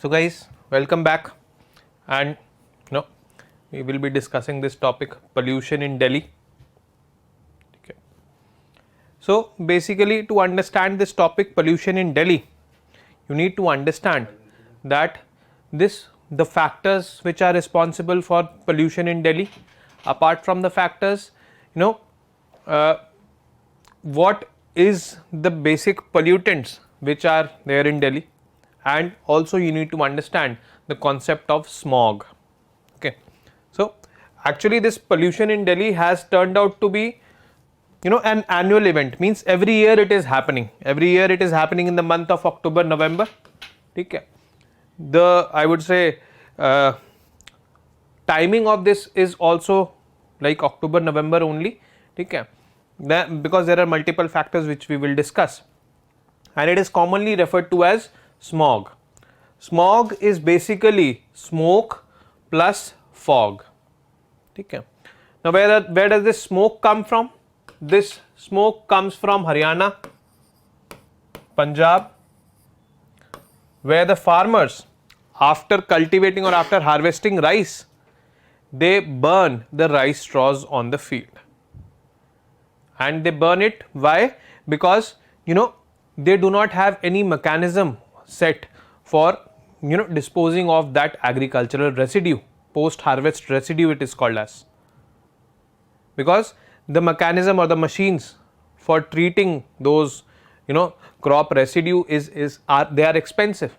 So guys, welcome back, and we will be discussing this topic, pollution in Delhi. Okay. So basically, to understand this topic, pollution in Delhi, you need to understand that the factors which are responsible for pollution in Delhi, apart from the factors, what is the basic pollutants which are there in Delhi, and also you need to understand the concept of smog. Okay. So actually this pollution in Delhi has turned out to be an annual event, means every year it is happening. Every year it is happening in the month of October, November. Okay. I would say timing of this is also like October, November only. Okay. Because there are multiple factors which we will discuss, and it is commonly referred to as smog. Smog is basically smoke plus fog. Okay. Now where does this smoke come from? This smoke comes from Haryana, Punjab, where the farmers, after cultivating or after harvesting rice, they burn the rice straws on the field. And they burn it, why? Because they do not have any mechanism set for disposing of that agricultural residue, post harvest residue it is called as, because the mechanism or the machines for treating those crop residue they are expensive,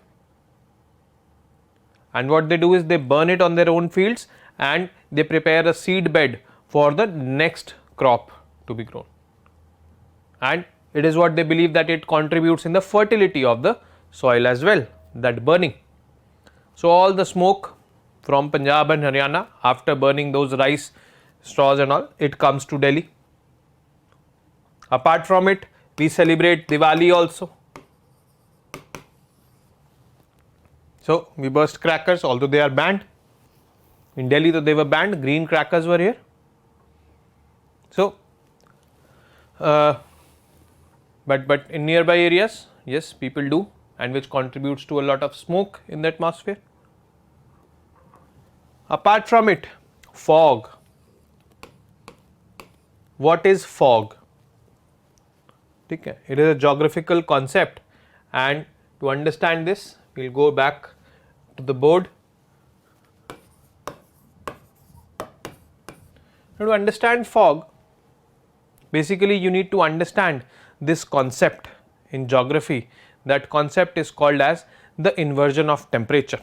and what they do is they burn it on their own fields and they prepare a seed bed for the next crop to be grown, and it is what they believe that it contributes in the fertility of the soil as well, that burning. So all the smoke from Punjab and Haryana, after burning those rice straws and all, it comes to Delhi. Apart from it, we celebrate Diwali also. So we burst crackers, although they are banned. In Delhi though they were banned, green crackers were here. So but in nearby areas, yes, people do, and which contributes to a lot of smoke in the atmosphere. Apart from it, fog. What is fog? Okay. It is a geographical concept, and to understand this, we will go back to the board. Now, to understand fog, basically you need to understand this concept in geography. That concept is called as the inversion of temperature.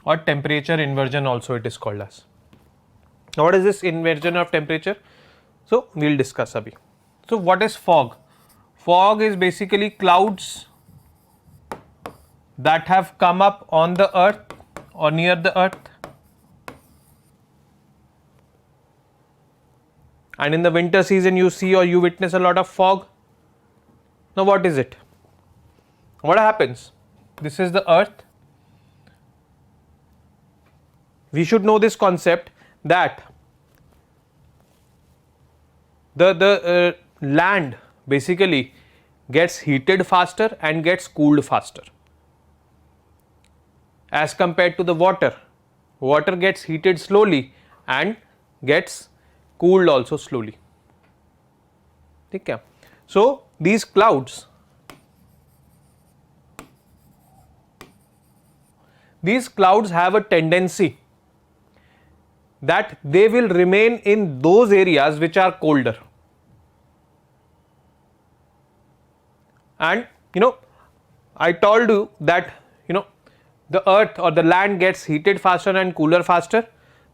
Or temperature inversion also it is called as. Now what is this inversion of temperature? So we will discuss abhi. So what is fog? Fog is basically clouds that have come up on the earth or near the earth, and in the winter season you see or you witness a lot of fog. Now what is it? What happens? This is the earth. We should know this concept that the land basically gets heated faster and gets cooled faster as compared to the water. Water gets heated slowly and gets cooled also slowly. Okay. So these clouds, have a tendency that they will remain in those areas which are colder, and I told you that the earth or the land gets heated faster and cooler faster.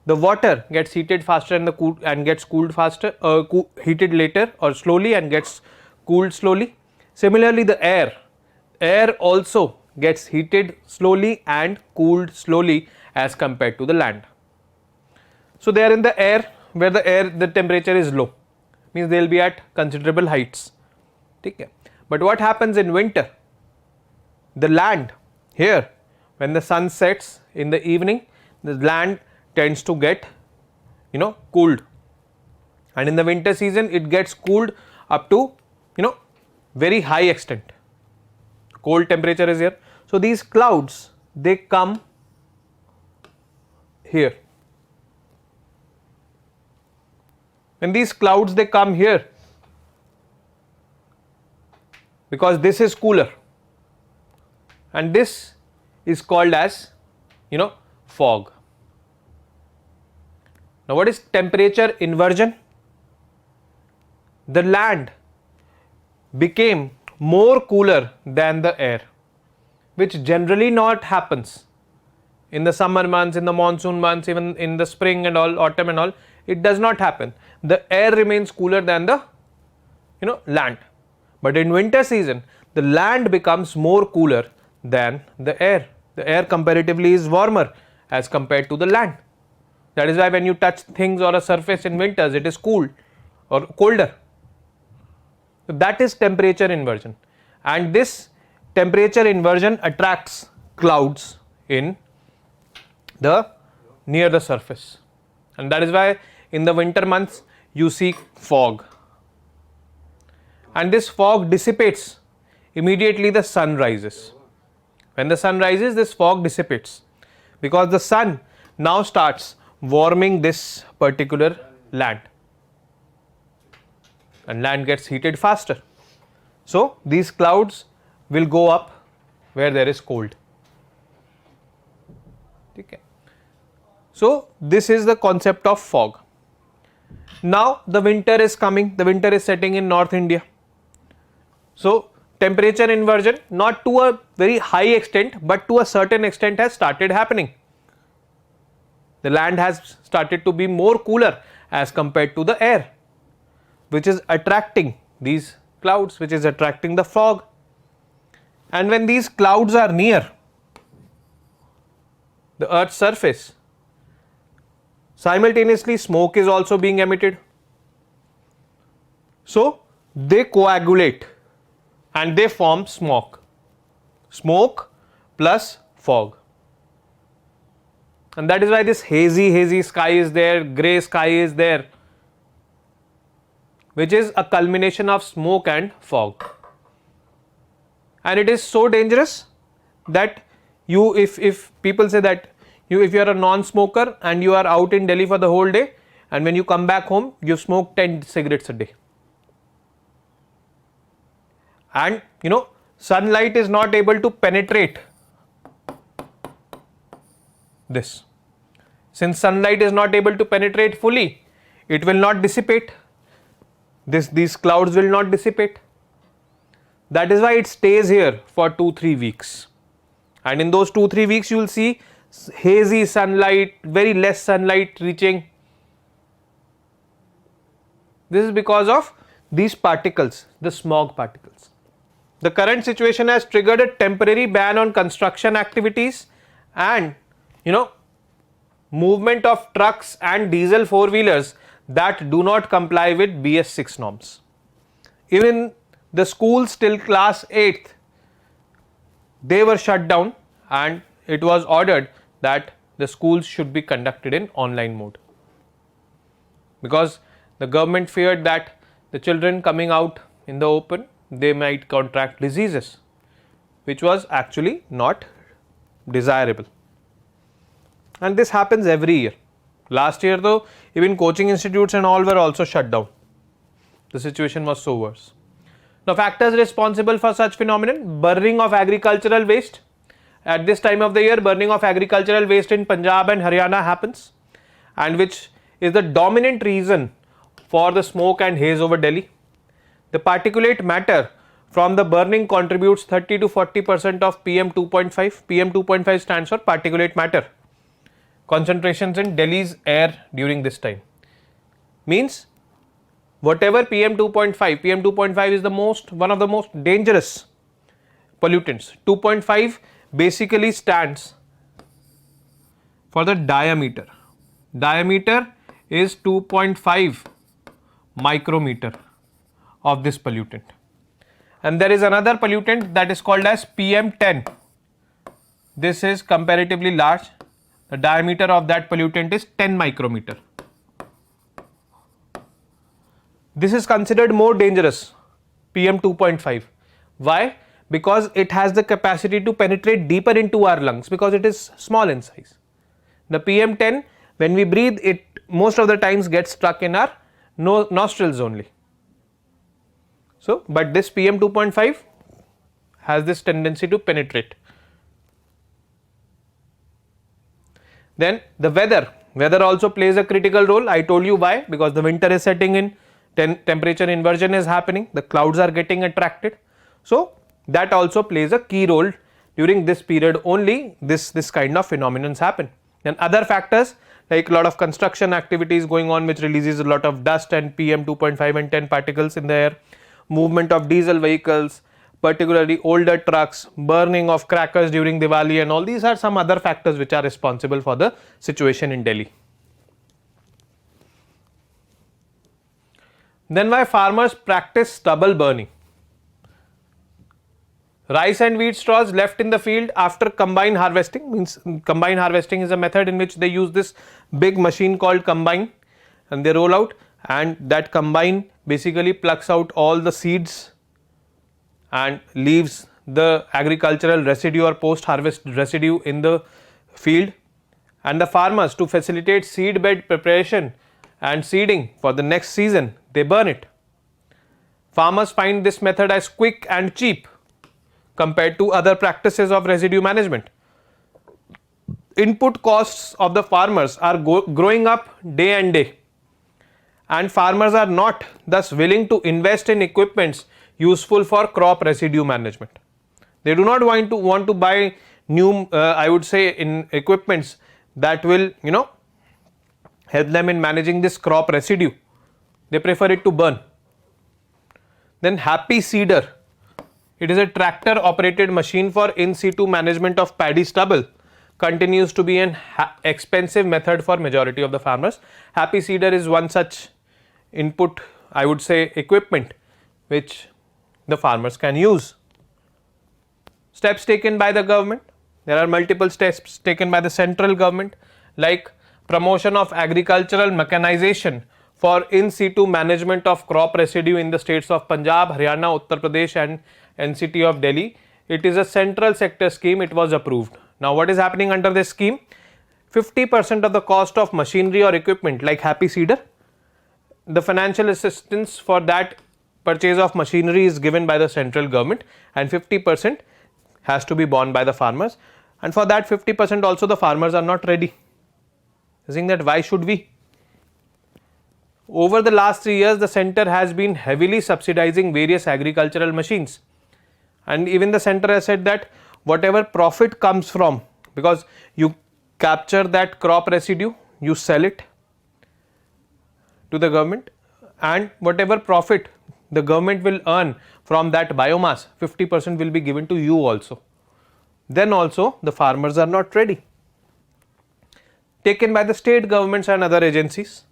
The water gets heated faster and gets cooled faster, heated later or slowly and gets cooled slowly. Similarly, the air also gets heated slowly and cooled slowly as compared to the land. So they are in the air, where the temperature is low, means they will be at considerable heights. Okay. But what happens in winter? The land here, when the sun sets in the evening, the land tends to get cooled. and in the winter season it gets cooled up to very high extent. Cold temperature is here. So these clouds, they come here. When these clouds, they come here, because this is cooler, and this is called as fog. Now what is temperature inversion? The land became more cooler than the air, which generally not happens in the summer months, in the monsoon months, even in the spring and all, autumn and all. It does not happen. The air remains cooler than the land. But in winter season, the land becomes more cooler than the air. The air comparatively is warmer as compared to the land. That is why when you touch things or a surface in winters, it is cool or colder. So that is temperature inversion, and this temperature inversion attracts clouds in the near the surface, and that is why in the winter months you see fog, and this fog dissipates immediately the sun rises. When the sun rises, this fog dissipates, because the sun now starts warming this particular land, and land gets heated faster. So these clouds will go up where there is cold. Okay. So this is the concept of fog. Now the winter is coming, the winter is setting in North India. So temperature inversion, not to a very high extent, but to a certain extent has started happening. The land has started to be more cooler as compared to the air, which is attracting these clouds, which is attracting the fog. And when these clouds are near the earth's surface, simultaneously smoke is also being emitted. So they coagulate and they form smoke. Smoke plus fog. And that is why this hazy sky is there, grey sky is there, which is a culmination of smoke and fog. And it is so dangerous that if people say that if you are a non-smoker and you are out in Delhi for the whole day, and when you come back home you smoke 10 cigarettes a day, and sunlight is not able to penetrate this. Since sunlight is not able to penetrate fully, it will not dissipate. These clouds will not dissipate. That is why it stays here for 2-3 weeks, and in those 2-3 weeks you will see hazy sunlight, very less sunlight reaching. This is because of these particles, the smog particles. The current situation has triggered a temporary ban on construction activities and movement of trucks and diesel 4-wheelers that do not comply with BS6 norms. Even the schools till class 8th, they were shut down, and it was ordered that the schools should be conducted in online mode, because the government feared that the children coming out in the open, they might contract diseases, which was actually not desirable. And this happens every year. Last year though, even coaching institutes and all were also shut down. The situation was so worse. Now factors responsible for such phenomenon: burning of agricultural waste. At this time of the year, burning of agricultural waste in Punjab and Haryana happens, and which is the dominant reason for the smoke and haze over Delhi. The particulate matter from the burning contributes 30 to 40% of PM 2.5. PM 2.5 stands for particulate matter concentrations in Delhi's air during this time. Means whatever PM 2.5 is one of the most dangerous pollutants. 2.5 basically stands for the diameter. Diameter is 2.5 micrometer of this pollutant. And there is another pollutant that is called as PM10. This is comparatively large. The diameter of that pollutant is 10 micrometer. This is considered more dangerous, PM 2.5. Why? Because it has the capacity to penetrate deeper into our lungs because it is small in size. The PM 10, when we breathe, it most of the times gets stuck in our nostrils only. So, but this PM 2.5 has this tendency to penetrate. Then the weather also plays a critical role. I told you why, because the winter is setting in, temperature inversion is happening, the clouds are getting attracted. So, that also plays a key role. During this period only this kind of phenomenons happen. Then other factors like a lot of construction activities going on which releases a lot of dust and PM 2.5 and 10 particles in the air, movement of diesel vehicles, particularly older trucks, burning of crackers during Diwali, and all these are some other factors which are responsible for the situation in Delhi. Then why farmers practice stubble burning? Rice and wheat straws left in the field after combine harvesting, means combine harvesting is a method in which they use this big machine called combine and they roll out, and that combine basically plucks out all the seeds and leaves the agricultural residue or post harvest residue in the field, and the farmers, to facilitate seed bed preparation and seeding for the next season, they burn it. Farmers find this method as quick and cheap compared to other practices of residue management. Input costs of the farmers are growing up day and day, and farmers are not thus willing to invest in equipments useful for crop residue management. They do not want to buy new I would say in equipments that will help them in managing this crop residue. They prefer it to burn. Then Happy Seeder. It is a tractor operated machine for in situ management of paddy stubble. Continues to be an expensive method for majority of the farmers. Happy Seeder is one such input, I would say, equipment which the farmers can use. Steps taken by the government. There are multiple steps taken by the central government, like promotion of agricultural mechanization for in situ management of crop residue in the states of Punjab, Haryana, Uttar Pradesh and NCT of Delhi. It is a central sector scheme. It was approved. Now what is happening under this scheme? 50% of the cost of machinery or equipment like Happy Seeder, the financial assistance for that purchase of machinery is given by the central government, and 50% has to be borne by the farmers, and for that 50% also the farmers are not ready. Saying that why should we? Over the last 3 years the center has been heavily subsidizing various agricultural machines, and even the center has said that whatever profit comes from, because you capture that crop residue, you sell it to the government, and whatever profit the government will earn from that biomass, 50% will be given to you also. Then also the farmers are not ready. Taken by the state governments and other agencies.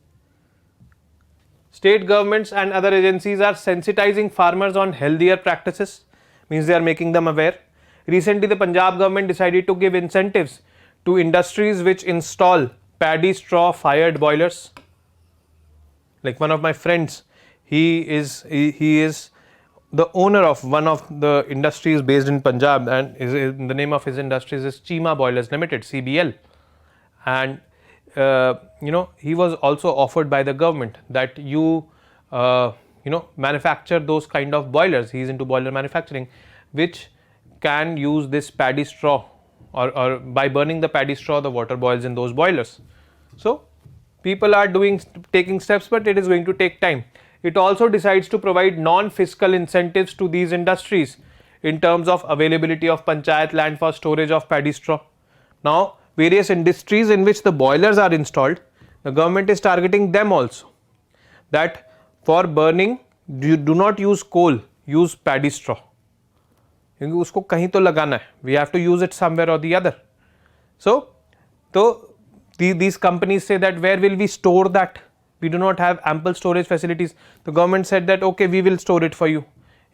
State governments and other agencies are sensitizing farmers on healthier practices, means they are making them aware. Recently the Punjab government decided to give incentives to industries which install paddy straw fired boilers. Like one of my friends, he is the owner of one of the industries based in Punjab, and the name of his industries is Chima Boilers Limited, CBL, and he was also offered by the government that you manufacture those kind of boilers. He is into boiler manufacturing, which can use this paddy straw, or by burning the paddy straw the water boils in those boilers. So people are taking steps, but it is going to take time. It also decides to provide non-fiscal incentives to these industries in terms of availability of panchayat land for storage of paddy straw. Now various industries in which the boilers are installed, the government is targeting them also, that for burning you do not use coal, use paddy straw. क्योंकि उसको कहीं तो लगाना है, we have to use it somewhere or the other. So these companies say that where will we store that? We do not have ample storage facilities. The government said that okay, we will store it for you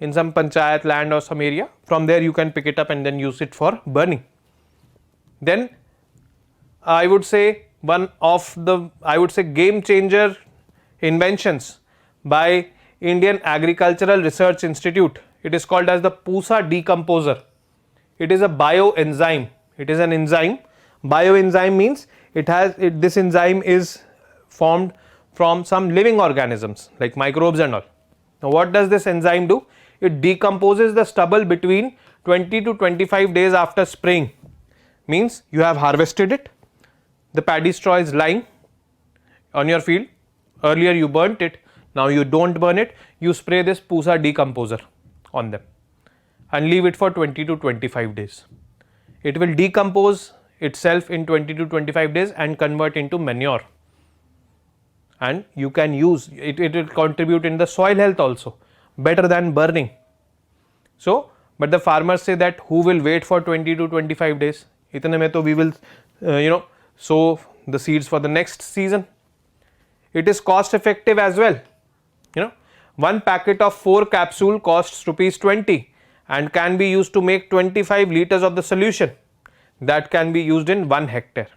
in some panchayat land or some area. From there you can pick it up and then use it for burning. Then I would say one of the game changer inventions by Indian Agricultural Research Institute. It is called as the Pusa decomposer. It is a bioenzyme. It is an enzyme. Bioenzyme means this enzyme is formed from some living organisms like microbes and all. Now, what does this enzyme do? It decomposes the stubble between 20 to 25 days after spraying. Means you have harvested it, the paddy straw is lying on your field. Earlier you burnt it, now you don't burn it, you spray this Pusa decomposer on them and leave it for 20 to 25 days. It will decompose itself in 20 to 25 days and convert into manure, and you can use it. It will contribute in the soil health also, better than burning. So, but the farmers say that who will wait for 20 to 25 days? Itne mein to we will sow the seeds for the next season. It is cost effective as well. One packet of 4 capsule costs ₹20 and can be used to make 25 liters of the solution that can be used in 1 hectare.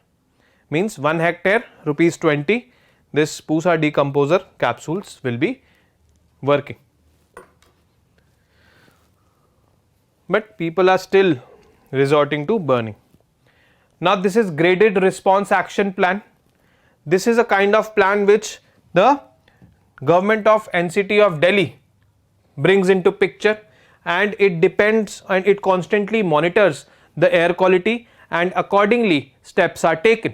Means 1 hectare ₹20. This Pusa decomposer capsules will be working. But people are still resorting to burning. Now, this is graded response action plan. This is a kind of plan which the government of NCT of Delhi brings into picture, and it depends and it constantly monitors the air quality, and accordingly steps are taken.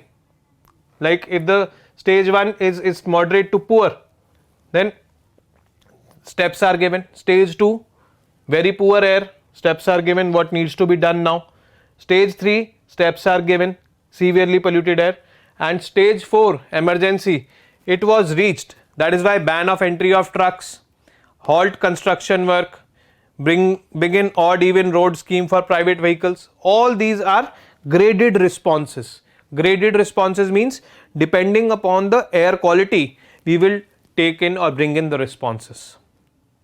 Like if the stage 1 is moderate to poor, then steps are given. Stage 2, very poor air, steps are given what needs to be done now. Stage 3, steps are given, severely polluted air. And stage 4, emergency, it was reached. That is why ban of entry of trucks, halt construction work, begin odd even road scheme for private vehicles. All these are graded responses. Graded responses means depending upon the air quality, we will take in or bring in the responses.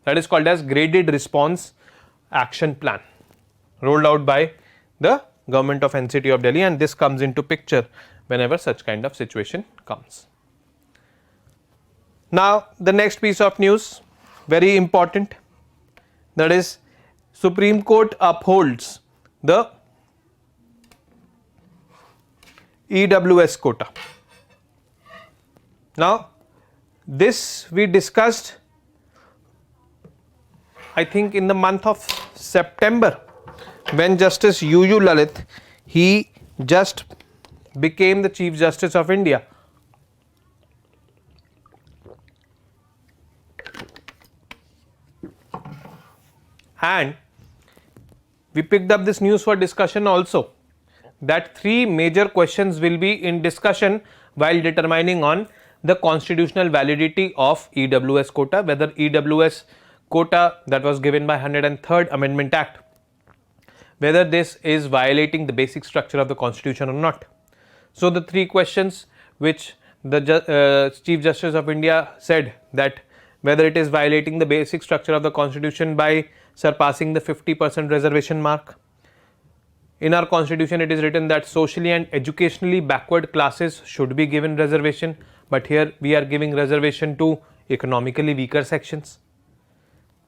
That is called as graded response action plan, rolled out by the government of NCT of Delhi, and this comes into picture whenever such kind of situation comes. Now, the next piece of news, very important, that is Supreme Court upholds the EWS quota. Now, this we discussed, I think, in the month of September, when Justice UU Lalit, he just became the Chief Justice of India. And we picked up this news for discussion also, that 3 major questions will be in discussion while determining on the constitutional validity of EWS quota, whether EWS quota that was given by 103rd Amendment Act, whether this is violating the basic structure of the constitution or not. So, the 3 questions which the Chief Justice of India said, that whether it is violating the basic structure of the constitution by surpassing the 50% reservation mark. In our constitution, it is written that socially and educationally backward classes should be given reservation, but here we are giving reservation to economically weaker sections.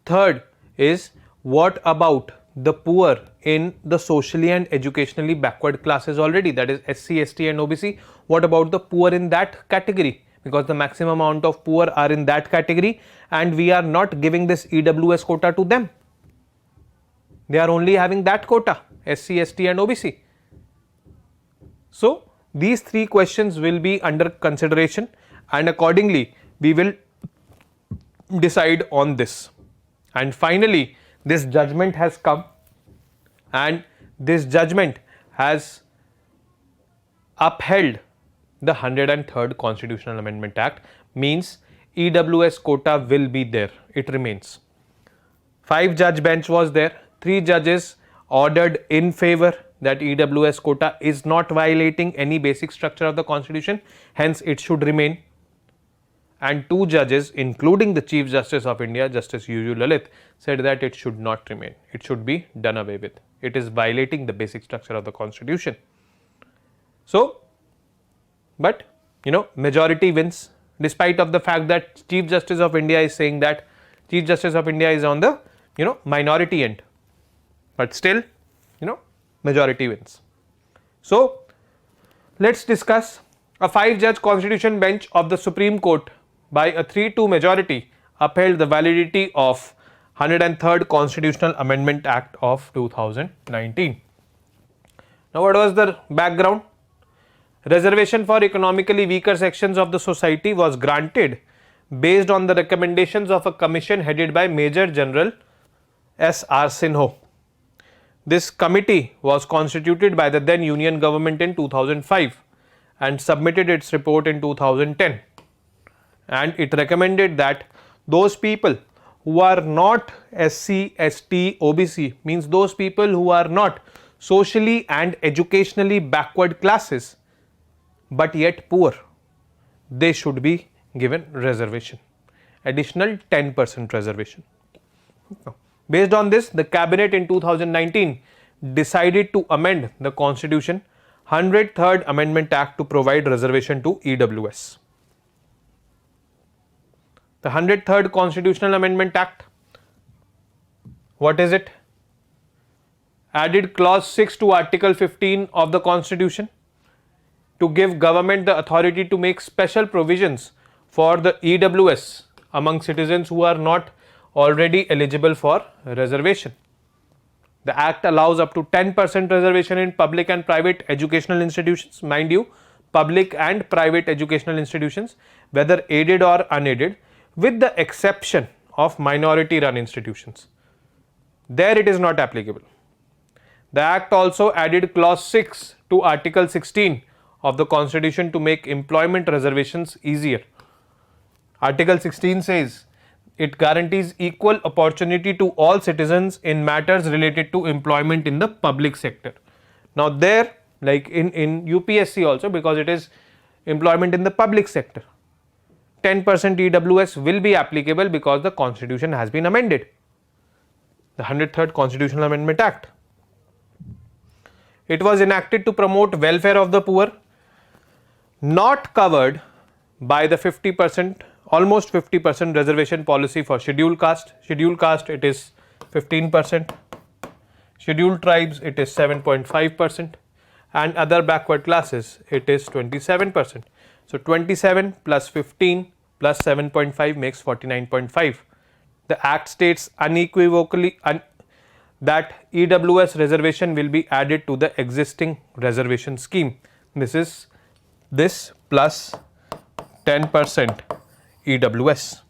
Third is, what about the poor in the socially and educationally backward classes already, that is SC, ST and OBC. What about the poor in that category? Because the maximum amount of poor are in that category and we are not giving this EWS quota to them. They are only having that quota, SC, ST and OBC. So, these 3 questions will be under consideration, and accordingly we will decide on this. And finally, this judgment has come, and this judgment has upheld the 103rd Constitutional Amendment Act, means EWS quota will be there, it remains. 5 judge bench was there, 3 judges ordered in favor that EWS quota is not violating any basic structure of the constitution, hence it should remain. And 2 judges, including the Chief Justice of India, Justice UU Lalit, said that it should not remain, it should be done away with. It is violating the basic structure of the constitution. So, but majority wins, despite of the fact that Chief Justice of India is saying that Chief Justice of India is on the minority end, but still majority wins. So let's discuss. A 5-judge constitution bench of the Supreme Court by a 3-2 majority upheld the validity of 103rd Constitutional Amendment Act of 2019. Now what was the background? Reservation for economically weaker sections of the society was granted based on the recommendations of a commission headed by Major General S.R. Sinho. This committee was constituted by the then Union government in 2005 and submitted its report in 2010, and it recommended that those people who are not SC, ST, OBC, means those people who are not socially and educationally backward classes but yet poor, they should be given reservation, additional 10% reservation. Based on this, the cabinet in 2019 decided to amend the constitution 103rd Amendment Act to provide reservation to EWS. The 103rd Constitutional Amendment Act, what is it? Added clause 6 to article 15 of the constitution to give government the authority to make special provisions for the EWS among citizens who are not already eligible for reservation. The act allows up to 10% reservation in public and private educational institutions. Mind you, public and private educational institutions, whether aided or unaided, with the exception of minority run institutions. There it is not applicable. The act also added clause 6 to article 16 of the constitution to make employment reservations easier. Article 16 says it guarantees equal opportunity to all citizens in matters related to employment in the public sector. Now there, like in UPSC also, because it is employment in the public sector, 10% EWS will be applicable because the constitution has been amended. The 103rd Constitutional Amendment Act. It was enacted to promote welfare of the poor, not covered by the 50%, almost 50% reservation policy for scheduled caste. Scheduled caste, it is 15%, scheduled tribes, it is 7.5%, and other backward classes, it is 27%. So 27 plus 15 plus 7.5 makes 49.5. The act states unequivocally that EWS reservation will be added to the existing reservation scheme. This is this plus 10% EWS.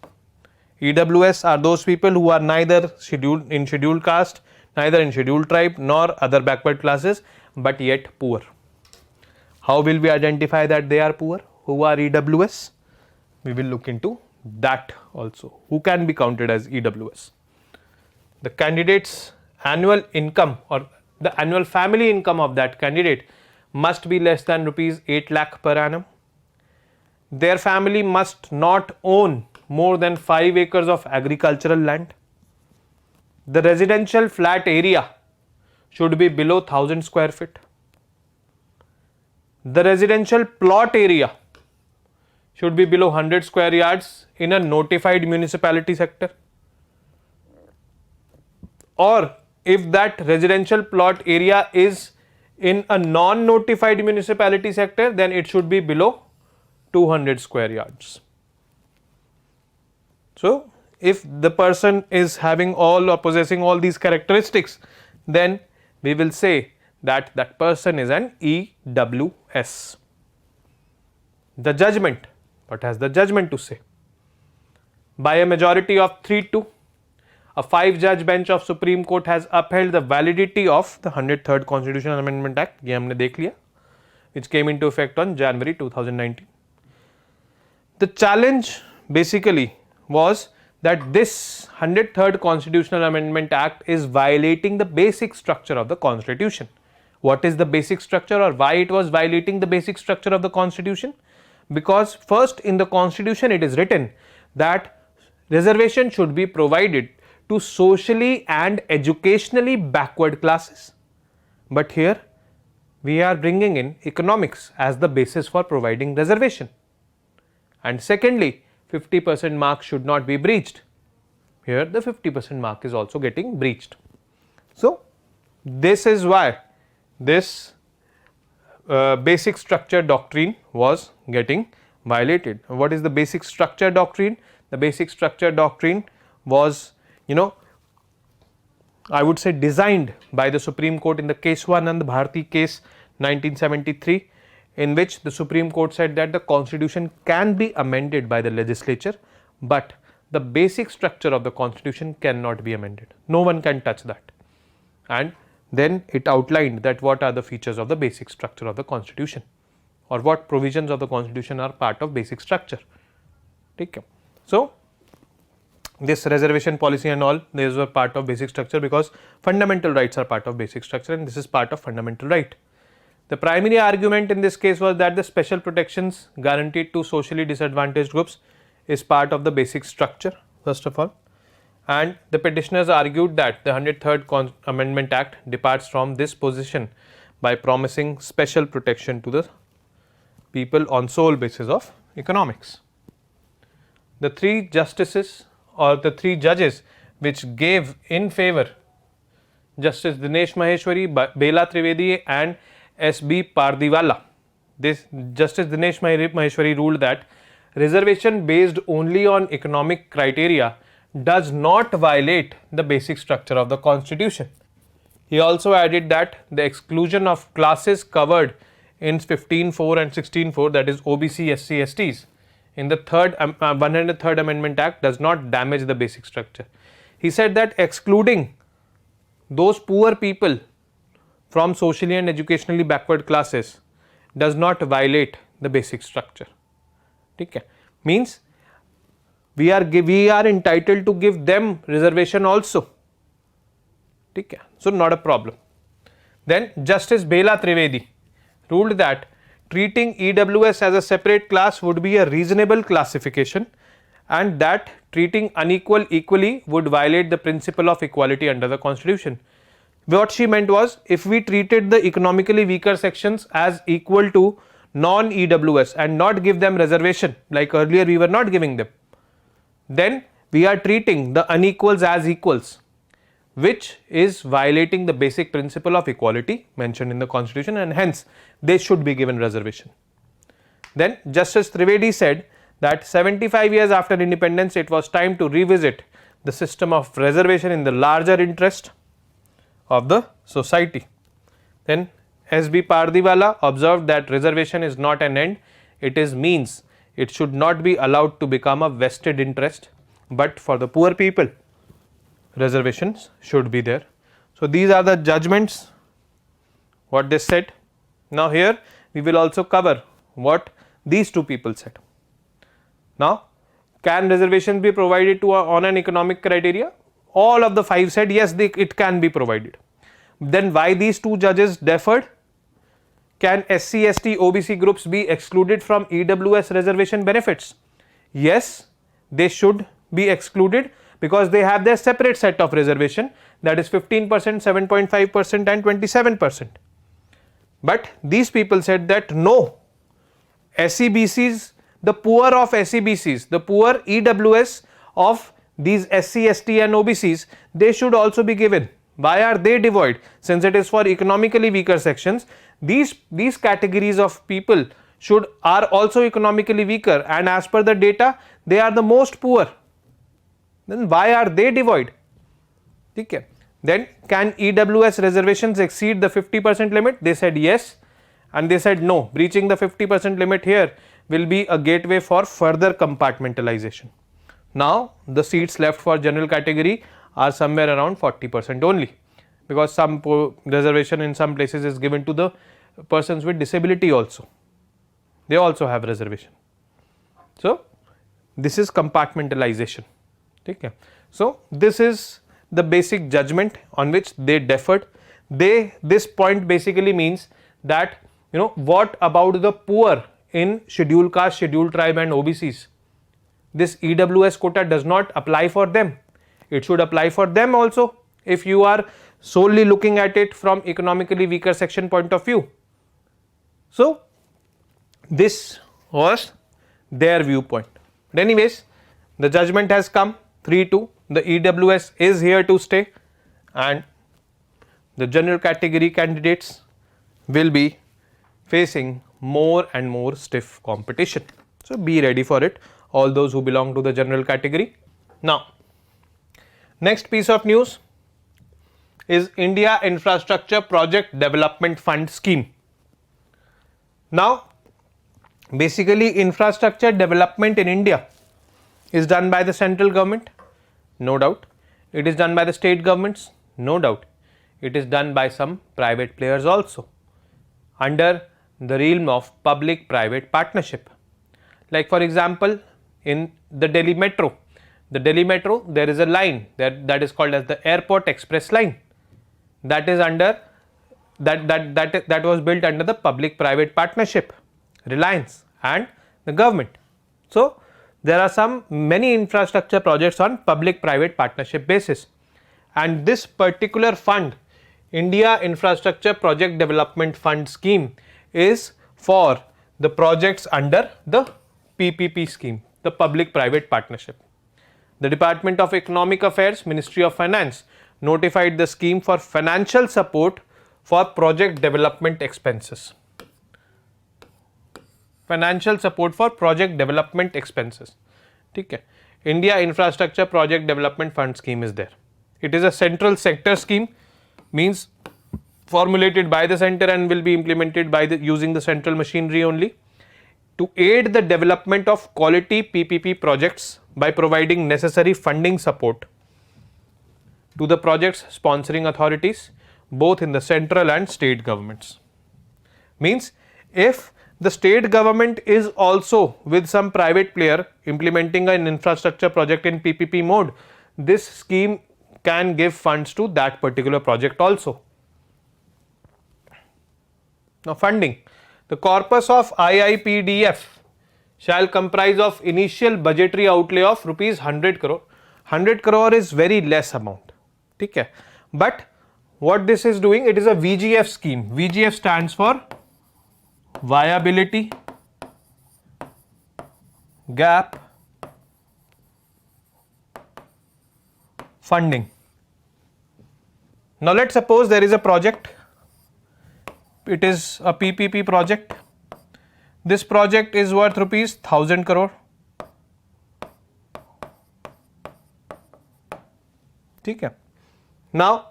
EWS are those people who are neither in scheduled caste, neither in scheduled tribe nor other backward classes, but yet poor. How will we identify that they are poor? Who are EWS? We will look into that also. Who can be counted as EWS? The candidate's annual income or the annual family income of that candidate must be less than rupees 8 lakh per annum. Their family must not own more than 5 acres of agricultural land. The residential flat area should be below 1000 square feet. The residential plot area should be below 100 square yards in a notified municipality sector, or if that residential plot area is in a non-notified municipality sector, then it should be below 200 square yards. So if the person is having all or possessing all these characteristics, then we will say that that person is an EWS. The judgment, what has the judgment to say? By a majority of 3-2, a 5-judge bench of Supreme Court has upheld the validity of the 103rd Constitutional Amendment Act, ये हमने देख लिया, which came into effect on January 2019. The challenge basically was that this 103rd Constitutional Amendment Act is violating the basic structure of the Constitution. What is the basic structure, or why it was violating the basic structure of the Constitution? Because first, in the Constitution it is written that reservation should be provided to socially and educationally backward classes. But here we are bringing in economics as the basis for providing reservation. And secondly, 50% mark should not be breached. here the 50% mark is also getting breached. So, this is why this basic structure doctrine was getting violated. What is the basic structure doctrine? The basic structure doctrine was, I would say, designed by the Supreme Court in the Keswanand Bharti case 1973, in which the Supreme Court said that the constitution can be amended by the legislature, but the basic structure of the constitution cannot be amended. No one can touch that. And then it outlined that what are the features of the basic structure of the constitution, or what provisions of the constitution are part of basic structure. Okay. So, this reservation policy and all, these were part of basic structure, because fundamental rights are part of basic structure and this is part of fundamental right. The primary argument in this case was that the special protections guaranteed to socially disadvantaged groups is part of the basic structure, first of all. And the petitioners argued that the 103rd Amendment Act departs from this position by promising special protection to the people on sole basis of economics. The three justices, or the three judges which gave in favor, Justice Dinesh Maheshwari, Bela Trivedi and S.B. Pardiwala. This Justice Dinesh Maheshwari ruled that reservation based only on economic criteria does not violate the basic structure of the constitution. He also added that the exclusion of classes covered in 15(4) and 16(4), that is OBC, SC, STs, in the 103rd Amendment Act does not damage the basic structure. He said that excluding those poor people from socially and educationally backward classes does not violate the basic structure. Okay. Means we are entitled to give them reservation also. Okay. So, not a problem. Then Justice Bela Trivedi ruled that treating EWS as a separate class would be a reasonable classification, and that treating unequal equally would violate the principle of equality under the constitution. What she meant was, if we treated the economically weaker sections as equal to non-EWS and not give them reservation, like earlier we were not giving them, then we are treating the unequals as equals, which is violating the basic principle of equality mentioned in the constitution, and hence they should be given reservation. Then Justice Trivedi said that 75 years after independence it was time to revisit the system of reservation in the larger interest of the society. Then S.B. Pardiwala observed that reservation is not an end, it is means. It should not be allowed to become a vested interest, but for the poor people reservations should be there. So, these are the judgments what they said. Now, here we will also cover what these two people said. Now, can reservations be provided to on an economic criteria? All of the five said yes, it can be provided. Then why these two judges differed? Can SC, ST, OBC groups be excluded from EWS reservation benefits? Yes, they should be excluded because they have their separate set of reservation, that is 15%, 7.5% and 27%. But these people said that no, SEBCs, the poor of SEBCs, the poor EWS of these SC, ST and OBCs, they should also be given. Why are they devoid? Since it is for economically weaker sections, these categories of people are also economically weaker, and as per the data they are the most poor. Then why are they devoid? Okay. Then can EWS reservations exceed the 50% limit? They said yes, and they said no, breaching the 50% limit here will be a gateway for further compartmentalization. Now the seats left for general category are somewhere around 40% only, because some reservation in some places is given to the persons with disability also. They also have reservation. So this is compartmentalization. Okay. So this is the basic judgment on which they differed. This point basically means that what about the poor in scheduled caste, scheduled tribe and OBCs? This EWS quota does not apply for them. It should apply for them also if you are solely looking at it from economically weaker section point of view. So this was their viewpoint. But anyways, the judgment has come 3-2 the EWS is here to stay, and the general category candidates will be facing more and more stiff competition. So, be ready for it, all those who belong to the general category. Now, next piece of news is India Infrastructure Project Development Fund scheme. Now, basically infrastructure development in India is done by the central government, no doubt. It is done by the state governments, no doubt. It is done by some private players also, under the realm of public private partnership. Like for example, in the Delhi Metro, there is a line that is called as the Airport Express line, that is under that was built under the public private partnership, Reliance and the government. So, there are many infrastructure projects on public private partnership basis, and this particular fund, India Infrastructure Project Development Fund scheme, is for the projects under the PPP scheme, the public private partnership. The Department of Economic Affairs, Ministry of Finance notified the scheme for financial support for project development expenses. Financial support for project development expenses. Okay. India Infrastructure Project Development Fund scheme is there. It is a central sector scheme, means formulated by the center and will be implemented by using the central machinery only, to aid the development of quality PPP projects by providing necessary funding support to the projects sponsoring authorities, both in the central and state governments. Means if the state government is also with some private player implementing an infrastructure project in PPP mode, this scheme can give funds to that particular project also. Now, funding. The corpus of IIPDF shall comprise of initial budgetary outlay of rupees 100 crore. 100 crore is very less amount. Okay. But what this is doing, it is a VGF scheme. VGF stands for Viability Gap Funding. Now, let us suppose there is a project, it is a PPP project. This project is worth rupees 1000 crore. Okay. Now,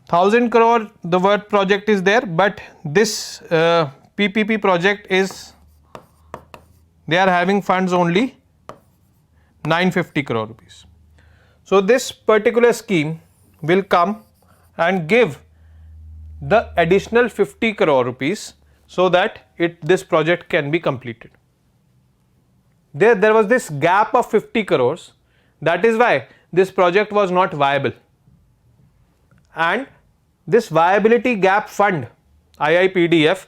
1000 crore the worth project is there, but this PPP project is, they are having funds only 950 crore rupees. So, this particular scheme will come and give the additional 50 crore rupees so that this project can be completed. There was this gap of 50 crores, that is why this project was not viable, and this viability gap fund IIPDF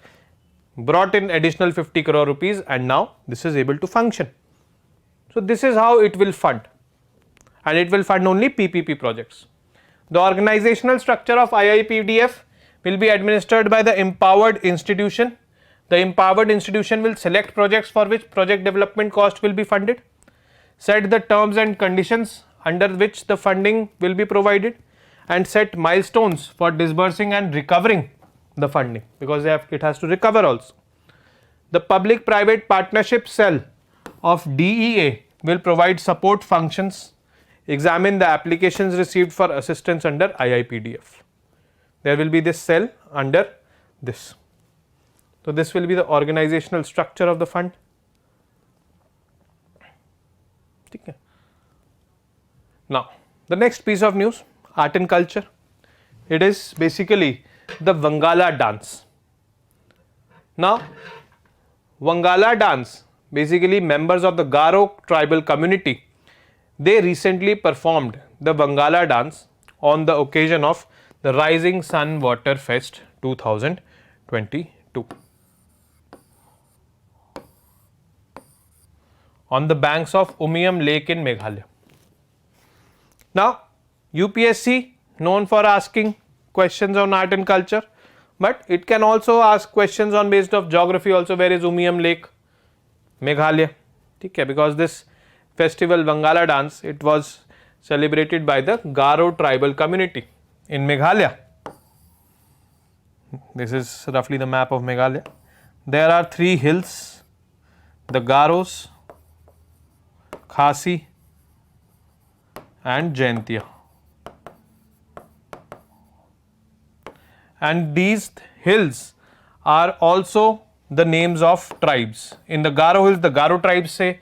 brought in additional 50 crore rupees, and now this is able to function. So, this is how it will fund, and it will fund only PPP projects. The organizational structure of IIPDF will be administered by the empowered institution. The empowered institution will select projects for which project development cost will be funded, set the terms and conditions under which the funding will be provided, and set milestones for disbursing and recovering the funding, because it has to recover also. The public private partnership cell of DEA will provide support functions, examine the applications received for assistance under IIPDF. There will be this cell under this. So, this will be the organizational structure of the fund. Okay. Now, the next piece of news, art and culture. It is basically the Vangala dance. Now, Vangala dance, basically members of the Garo tribal community, they recently performed the Vangala dance on the occasion of the Rising Sun Water Fest 2022 on the banks of Umiam Lake in Meghalaya. Now, UPSC known for asking questions on art and culture, but it can also ask questions on based of geography also. Where is Umiam Lake? Meghalaya. Okay, because this festival Vangala dance, it was celebrated by the Garo tribal community in Meghalaya. This is roughly the map of Meghalaya. There are 3 hills, the Garos, Khasi and Jaintia. And these hills are also the names of tribes. In the Garo hills, the Garo tribes stay.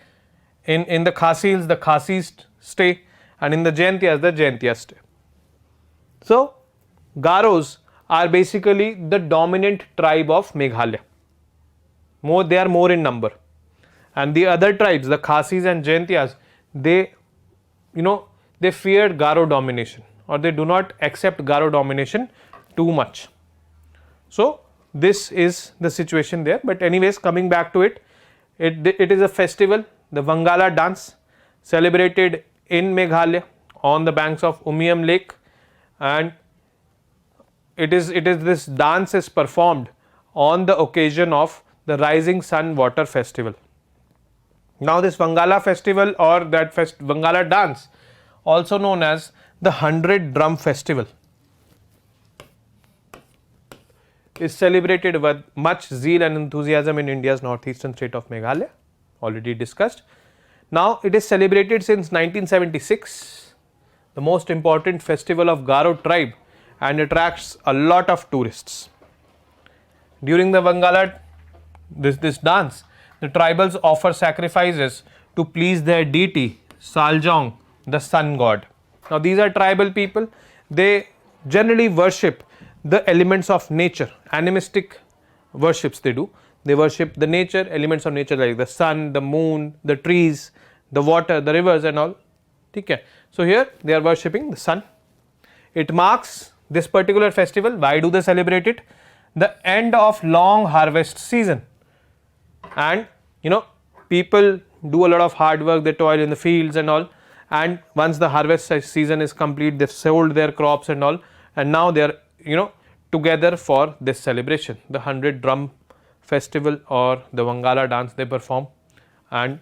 In the Khasi hills, the Khasis stay. And in the Jaintias, the Jaintias stay. So, Garos are basically the dominant tribe of Meghalaya. They are more in number. And the other tribes, the Khasis and Jaintias, they feared Garo domination, or they do not accept Garo domination too much. So, this is the situation there. But anyways, coming back to it, it is a festival, the Vangala dance, celebrated in Meghalaya on the banks of Umiam Lake, and this dance is performed on the occasion of the Rising Sun Water Festival. Now, this Vangala festival, or that Vangala dance, also known as the 100 Drum Festival, is celebrated with much zeal and enthusiasm in India's northeastern state of Meghalaya, already discussed. Now, it is celebrated since 1976, the most important festival of Garo tribe, and attracts a lot of tourists. During the Vangala, this dance, the tribals offer sacrifices to please their deity Saljong, the sun god. Now, these are tribal people. They generally worship the elements of nature, animistic worships they do. They worship the nature, elements of nature like the sun, the moon, the trees, the water, the rivers and all. Okay. So, here they are worshipping the sun. It marks this particular festival. Why do they celebrate it? The end of long harvest season. And people do a lot of hard work, they toil in the fields and all, and once the harvest season is complete, they've sold their crops and all, and now they are together for this celebration, the 100 Drum Festival, or the Vangala dance they perform. And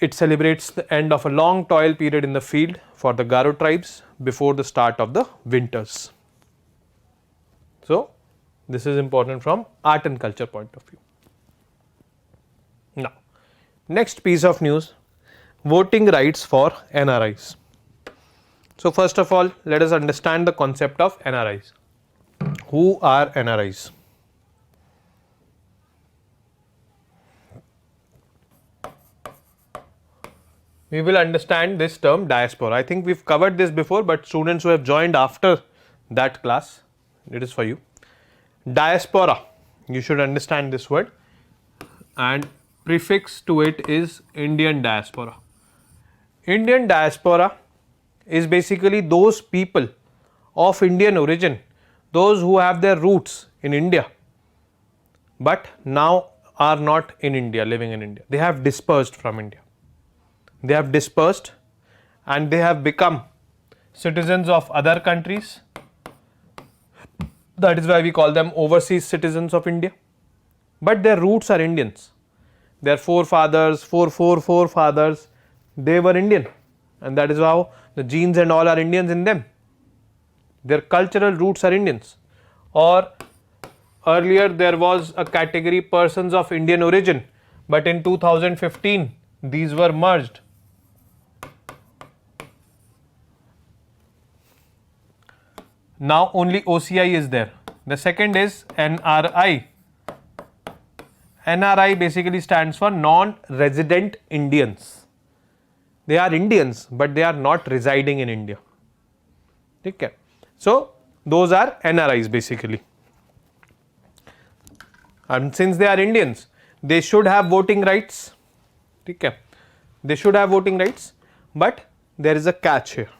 it celebrates the end of a long toil period in the field for the Garo tribes before the start of the winters. So, this is important from art and culture point of view. Now, next piece of news, voting rights for NRIs. So, first of all, let us understand the concept of NRIs. Who are NRIs? We will understand this term diaspora. I think we have covered this before, but students who have joined after that class, it is for you. Diaspora, you should understand this word, and prefix to it is Indian diaspora. Indian diaspora is basically those people of Indian origin, those who have their roots in India, but now are not in India, living in India. They have dispersed from India. They have dispersed and they have become citizens of other countries. That is why we call them overseas citizens of India. But their roots are Indians. Their forefathers, forefathers, they were Indian, and that is how the genes and all are Indians in them. Their cultural roots are Indians. Or earlier there was a category persons of Indian origin, but in 2015 these were merged. Now only OCI is there. The second is NRI. NRI basically stands for non-resident Indians. They are Indians, but they are not residing in India. Okay. So, those are NRIs basically. And since they are Indians, they should have voting rights. Okay. They should have voting rights, but there is a catch here.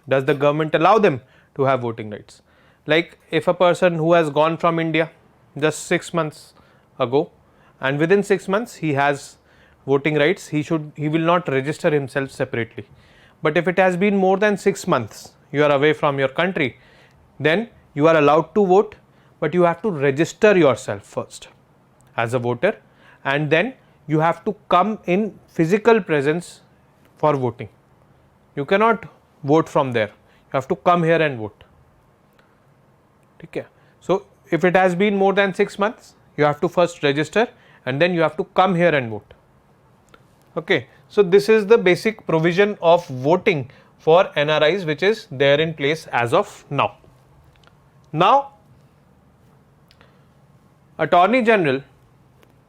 Does the government allow them to have voting rights? Like if a person who has gone from India just 6 months ago, and within 6 months he has voting rights, he will not register himself separately. But if it has been more than 6 months, you are away from your country, then you are allowed to vote, but you have to register yourself first as a voter, and then you have to come in physical presence for voting. You cannot vote from there. You have to come here and vote. Okay. So, if it has been more than 6 months, you have to first register and then you have to come here and vote. Okay. So, this is the basic provision of voting for NRIs which is there in place as of now. Now, Attorney General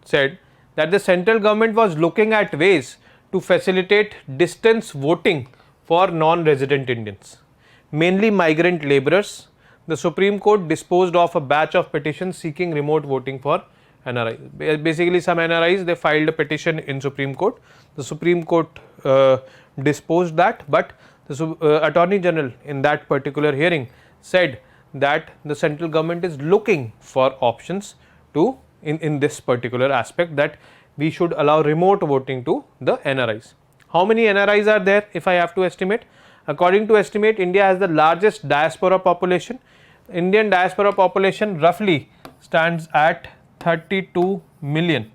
said that the central government was looking at ways to facilitate distance voting for non-resident Indians, mainly migrant labourers. The Supreme Court disposed of a batch of petitions seeking remote voting for NRIs. Basically, some NRIs, they filed a petition in Supreme Court. The Supreme Court disposed that, but the Attorney General in that particular hearing said that the central government is looking for options to in this particular aspect, that we should allow remote voting to the NRIs. How many NRIs are there if I have to estimate? According to estimate, India has the largest diaspora population. Indian diaspora population roughly stands at 32 million.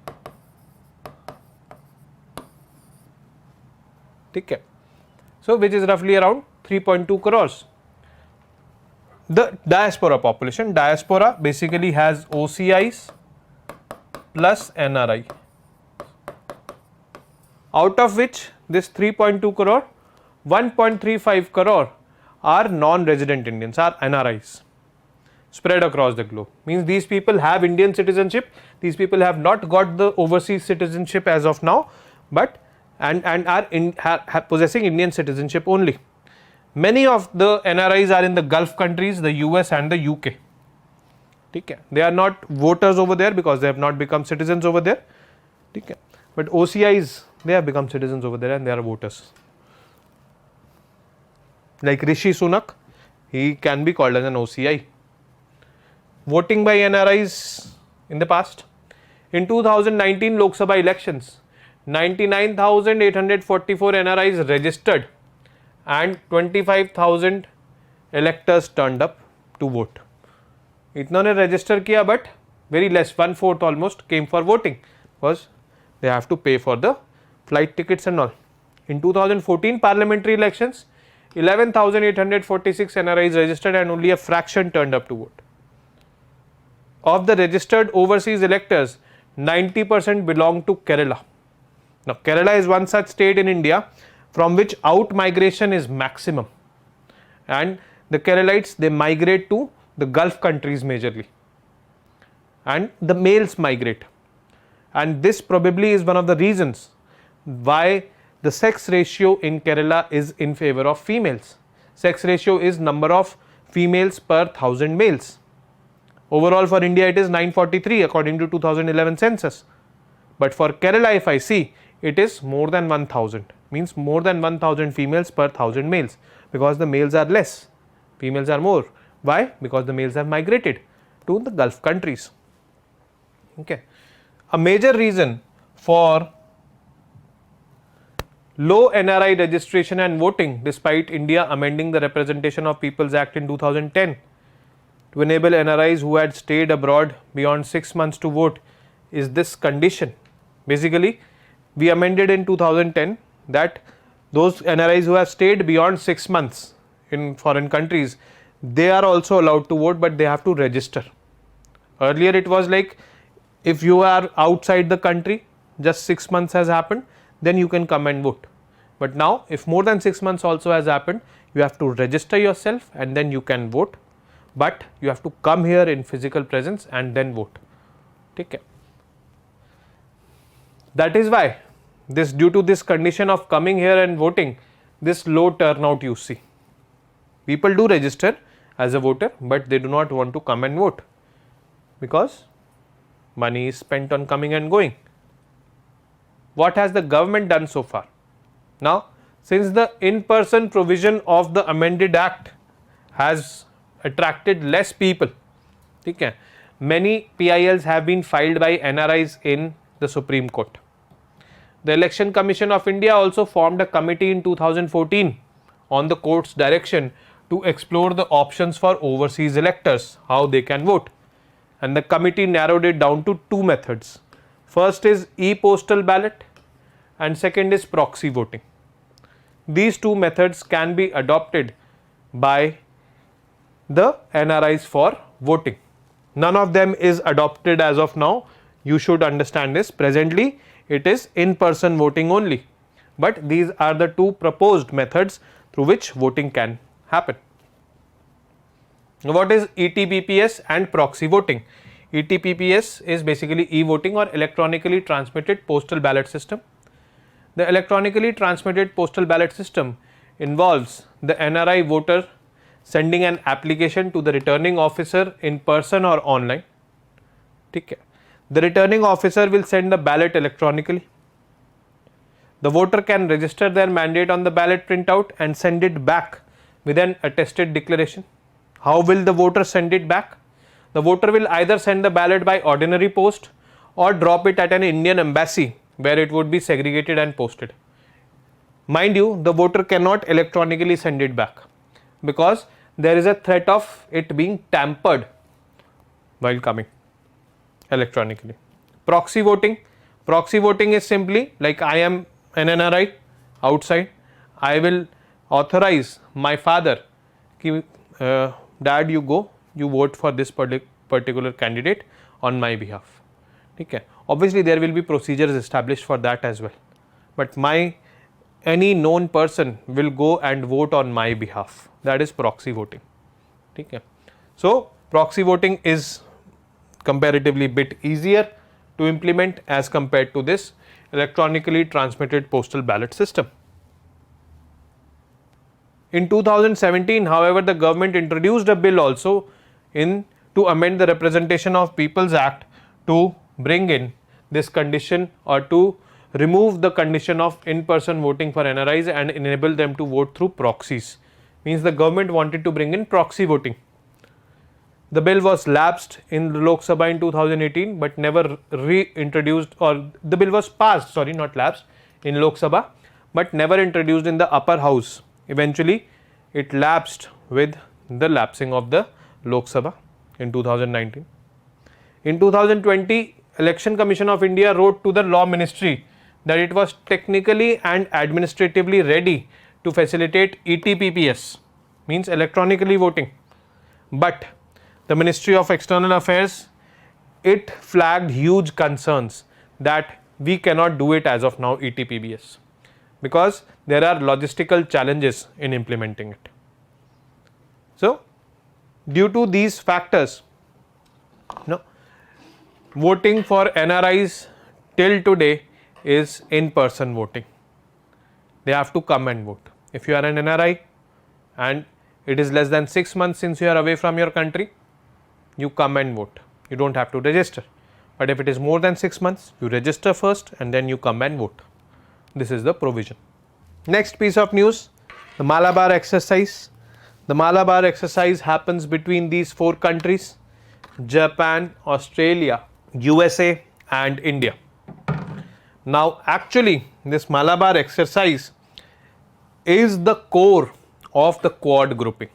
Okay. So, which is roughly around 3.2 crores. The diaspora population, diaspora basically has OCIs plus NRI, out of which this 3.2 crore, 1.35 crore are non-resident Indians, are NRIs spread across the globe. Means these people have Indian citizenship, these people have not got the overseas citizenship as of now, but and are possessing Indian citizenship only. Many of the NRIs are in the Gulf countries, the US and the UK. Okay. They are not voters over there because they have not become citizens over there. Okay. But OCIs, they have become citizens over there and they are voters. Like Rishi Sunak, he can be called as an OCI. Voting by NRIs in the past. In 2019 Lok Sabha elections, 99,844 NRIs registered and 25,000 electors turned up to vote. इतनों ने register किया, but very less, 1/4 almost came for voting because they have to pay for the flight tickets and all. In 2014 parliamentary elections, 11,846 NRIs registered and only a fraction turned up to vote. Of the registered overseas electors, 90% belong to Kerala. Now, Kerala is one such state in India from which out migration is maximum, and the Keralites, they migrate to the Gulf countries majorly, and the males migrate, and this probably is one of the reasons why the sex ratio in Kerala is in favor of females. Sex ratio is number of females per 1000 males. Overall for India it is 943 according to 2011 census, but for Kerala if I see, it is more than 1000, means more than 1000 females per 1000 males, because the males are less, females are more. Why? Because the males have migrated to the Gulf countries. Okay. A major reason for low NRI registration and voting, despite India amending the Representation of Peoples Act in 2010 to enable NRIs who had stayed abroad beyond 6 months to vote, is this condition. Basically, we amended in 2010 that those NRIs who have stayed beyond 6 months in foreign countries, they are also allowed to vote, but they have to register. Earlier it was like, if you are outside the country, just 6 months has happened, then you can come and vote. But now, if more than 6 months also has happened, you have to register yourself and then you can vote, but you have to come here in physical presence and then vote. Take care. That is why this, due to this condition of coming here and voting, this low turnout you see. People do register as a voter, but they do not want to come and vote because money is spent on coming and going. What has the government done so far? Now, since the in-person provision of the amended act has attracted less people, okay, many PILs have been filed by NRIs in the Supreme Court. The Election Commission of India also formed a committee in 2014 on the court's direction to explore the options for overseas electors, how they can vote, and the committee narrowed it down to 2 methods. First is e-postal ballot and second is proxy voting. These two methods can be adopted by the NRIs for voting. None of them is adopted as of now. You should understand this. Presently, it is in-person voting only. But these are the two proposed methods through which voting can happen. What is ETPPS and proxy voting? ETPPS is basically e-voting or electronically transmitted postal ballot system. The electronically transmitted postal ballot system involves the NRI voter sending an application to the returning officer in person or online. Okay. The returning officer will send the ballot electronically. The voter can register their mandate on the ballot printout and send it back with an attested declaration. How will the voter send it back? The voter will either send the ballot by ordinary post or drop it at an Indian embassy where it would be segregated and posted. Mind you, the voter cannot electronically send it back because there is a threat of it being tampered while coming electronically. Proxy voting. Proxy voting is simply like I am an NRI outside. I will authorize my father, dad, you go, you vote for this particular candidate on my behalf. Okay. Obviously, there will be procedures established for that as well. But any known person will go and vote on my behalf. That is proxy voting. Okay. So, proxy voting is comparatively bit easier to implement as compared to this electronically transmitted postal ballot system. In 2017, however, the government introduced a bill also to amend the Representation of People's Act to bring in this condition or to remove the condition of in-person voting for NRIs and enable them to vote through proxies. Means the government wanted to bring in proxy voting. The bill was lapsed in the Lok Sabha in 2018 but never reintroduced, or the bill was passed, sorry, not lapsed in Lok Sabha but never introduced in the upper house. Eventually, it lapsed with the lapsing of the Lok Sabha in 2019. In 2020, Election Commission of India wrote to the Law Ministry that it was technically and administratively ready to facilitate ETPPS, means electronically voting. But the Ministry of External Affairs, it flagged huge concerns that we cannot do it as of now, ETPPS, because there are logistical challenges in implementing it. So, due to these factors, voting for NRIs till today is in-person voting. They have to come and vote. If you are an NRI and it is less than 6 months since you are away from your country, you come and vote. You don't have to register. But if it is more than 6 months, you register first and then you come and vote. This is the provision. Next piece of news, the Malabar exercise. The Malabar exercise happens between these 4 countries: Japan, Australia, USA and India. Now actually this Malabar exercise is the core of the Quad grouping.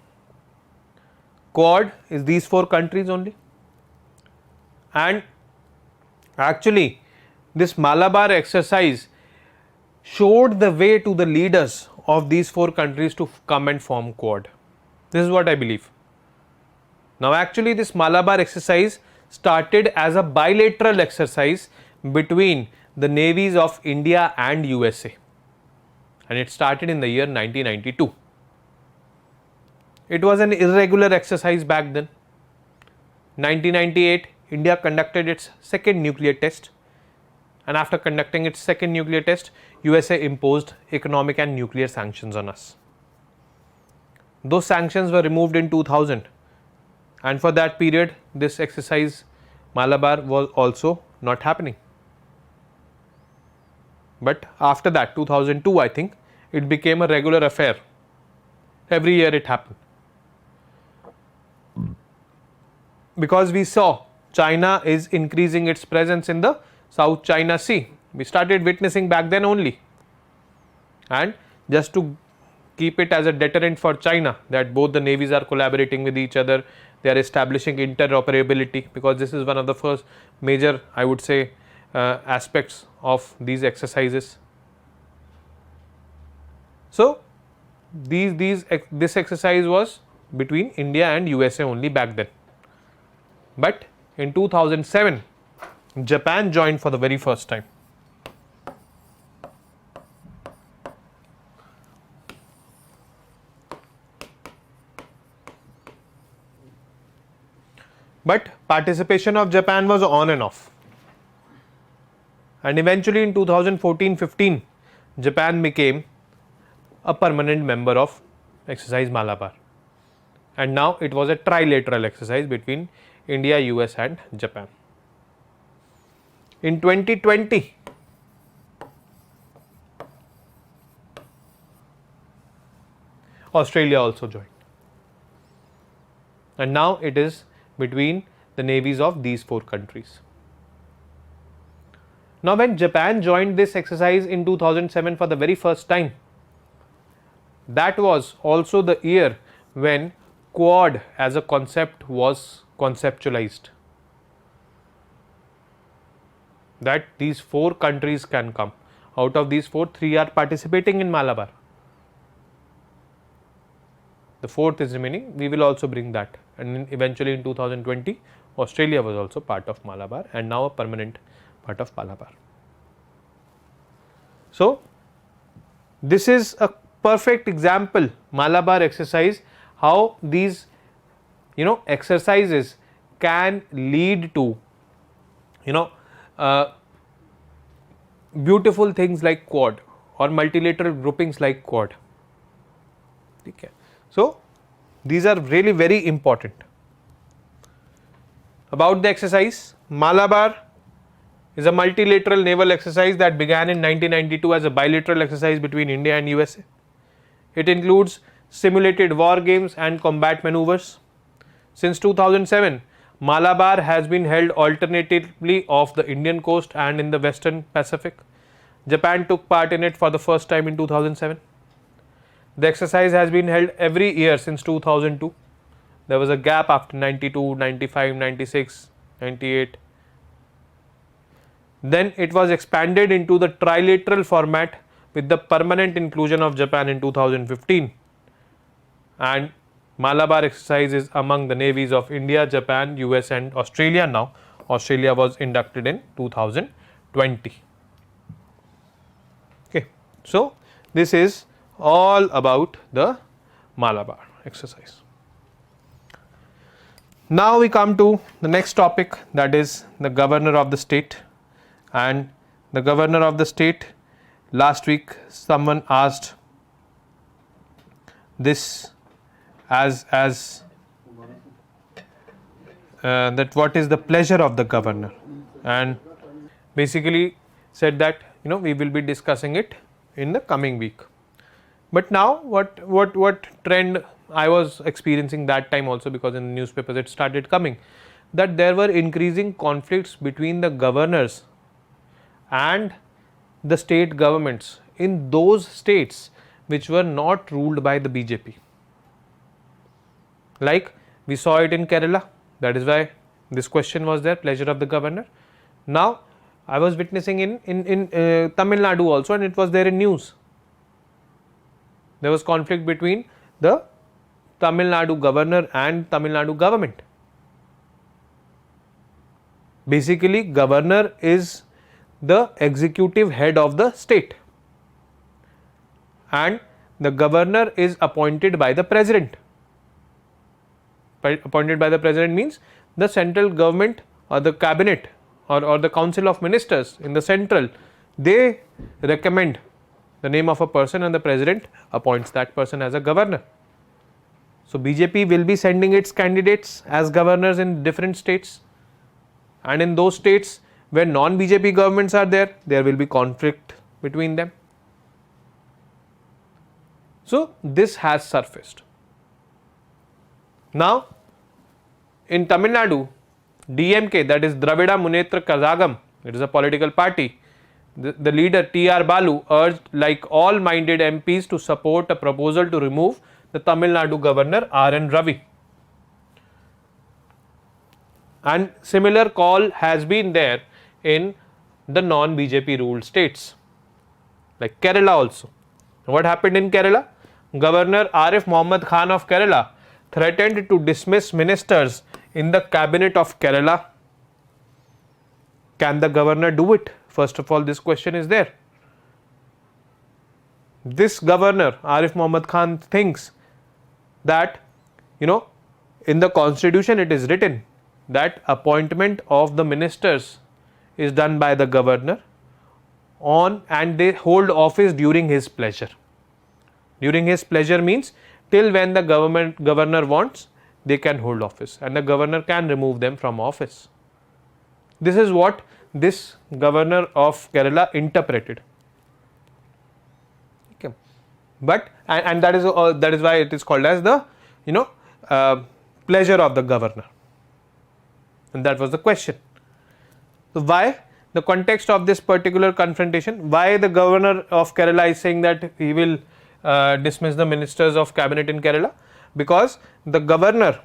Quad is these 4 countries only, and actually this Malabar exercise showed the way to the leaders of these 4 countries to come and form Quad. This is what I believe. Now actually this Malabar exercise started as a bilateral exercise between the navies of India and USA, and it started in the year 1992. It was an irregular exercise back then. 1998, India conducted its second nuclear test, and after conducting its second nuclear test, USA imposed economic and nuclear sanctions on us. Those sanctions were removed in 2000, and for that period this exercise Malabar was also not happening. But after that, 2002, I think, it became a regular affair. Every year it happened. Because we saw China is increasing its presence in the South China Sea. We started witnessing back then only. And just to keep it as a deterrent for China, that both the navies are collaborating with each other, they are establishing interoperability, because this is one of the first major, I would say, aspects of these exercises. So, this exercise was between India and USA only back then, but in 2007 Japan joined for the very first time. But participation of Japan was on and off, and eventually in 2014-15 Japan became a permanent member of exercise Malabar, and now it was a trilateral exercise between India, US and Japan. In 2020 Australia also joined, and now it is between the navies of these 4 countries. Now, when Japan joined this exercise in 2007 for the very first time, that was also the year when Quad as a concept was conceptualized, that these 4 countries can come. Out of these 4, 3 are participating in Malabar. The 4th is remaining, we will also bring that, and eventually in 2020 Australia was also part of Malabar and now a permanent part of Malabar. So, this is a perfect example, Malabar exercise, how these exercises can lead to beautiful things like Quad or multilateral groupings like Quad. Okay. So, these are really very important. About the exercise, Malabar is a multilateral naval exercise that began in 1992 as a bilateral exercise between India and USA. It includes simulated war games and combat maneuvers. Since 2007, Malabar has been held alternatively off the Indian coast and in the Western Pacific. Japan took part in it for the first time in 2007. The exercise has been held every year since 2002. There was a gap after 92, 95, 96, 98. Then it was expanded into the trilateral format with the permanent inclusion of Japan in 2015. And Malabar exercise is among the navies of India, Japan, US and Australia now. Australia was inducted in 2020. Okay. So, this is all about the Malabar exercise. Now, we come to the next topic, that is the governor of the state. And the governor of the state, last week someone asked this as that what is the pleasure of the governor, and basically said that we will be discussing it in the coming week. But now what trend I was experiencing that time also, because in the newspapers it started coming, that there were increasing conflicts between the governors and the state governments in those states which were not ruled by the BJP. Like we saw it in Kerala, that is why this question was there, pleasure of the governor. Now I was witnessing in Tamil Nadu also, and it was there in news. There was conflict between the Tamil Nadu governor and Tamil Nadu government. Basically, governor is the executive head of the state, and the governor is appointed by the president. Appointed by the president means the central government or the cabinet or the council of ministers in the central, they recommend the name of a person and the president appoints that person as a governor. So, BJP will be sending its candidates as governors in different states, and in those states where non-BJP governments are there, there will be conflict between them. So, this has surfaced. Now, in Tamil Nadu, DMK, that is Dravida Munnetra Kazhagam, it is a political party, the leader T.R. Balu urged like all minded MPs to support a proposal to remove the Tamil Nadu governor R.N. Ravi. And similar call has been there in the non-BJP ruled states like Kerala also. What happened in Kerala? Governor Arif Mohammad Khan of Kerala threatened to dismiss ministers in the cabinet of Kerala. Can the governor do it? First of all, this question is there. This governor Arif Mohammad Khan thinks that, in the constitution it is written that appointment of the ministers is done by the governor and they hold office during his pleasure. During his pleasure means till when the governor wants, they can hold office, and the governor can remove them from office. This is what this governor of Kerala interpreted. Okay. But and that is why it is called as the pleasure of the governor, and that was the question. So why the context of this particular confrontation? Why the governor of Kerala is saying that he will dismiss the ministers of cabinet in Kerala? Because the governor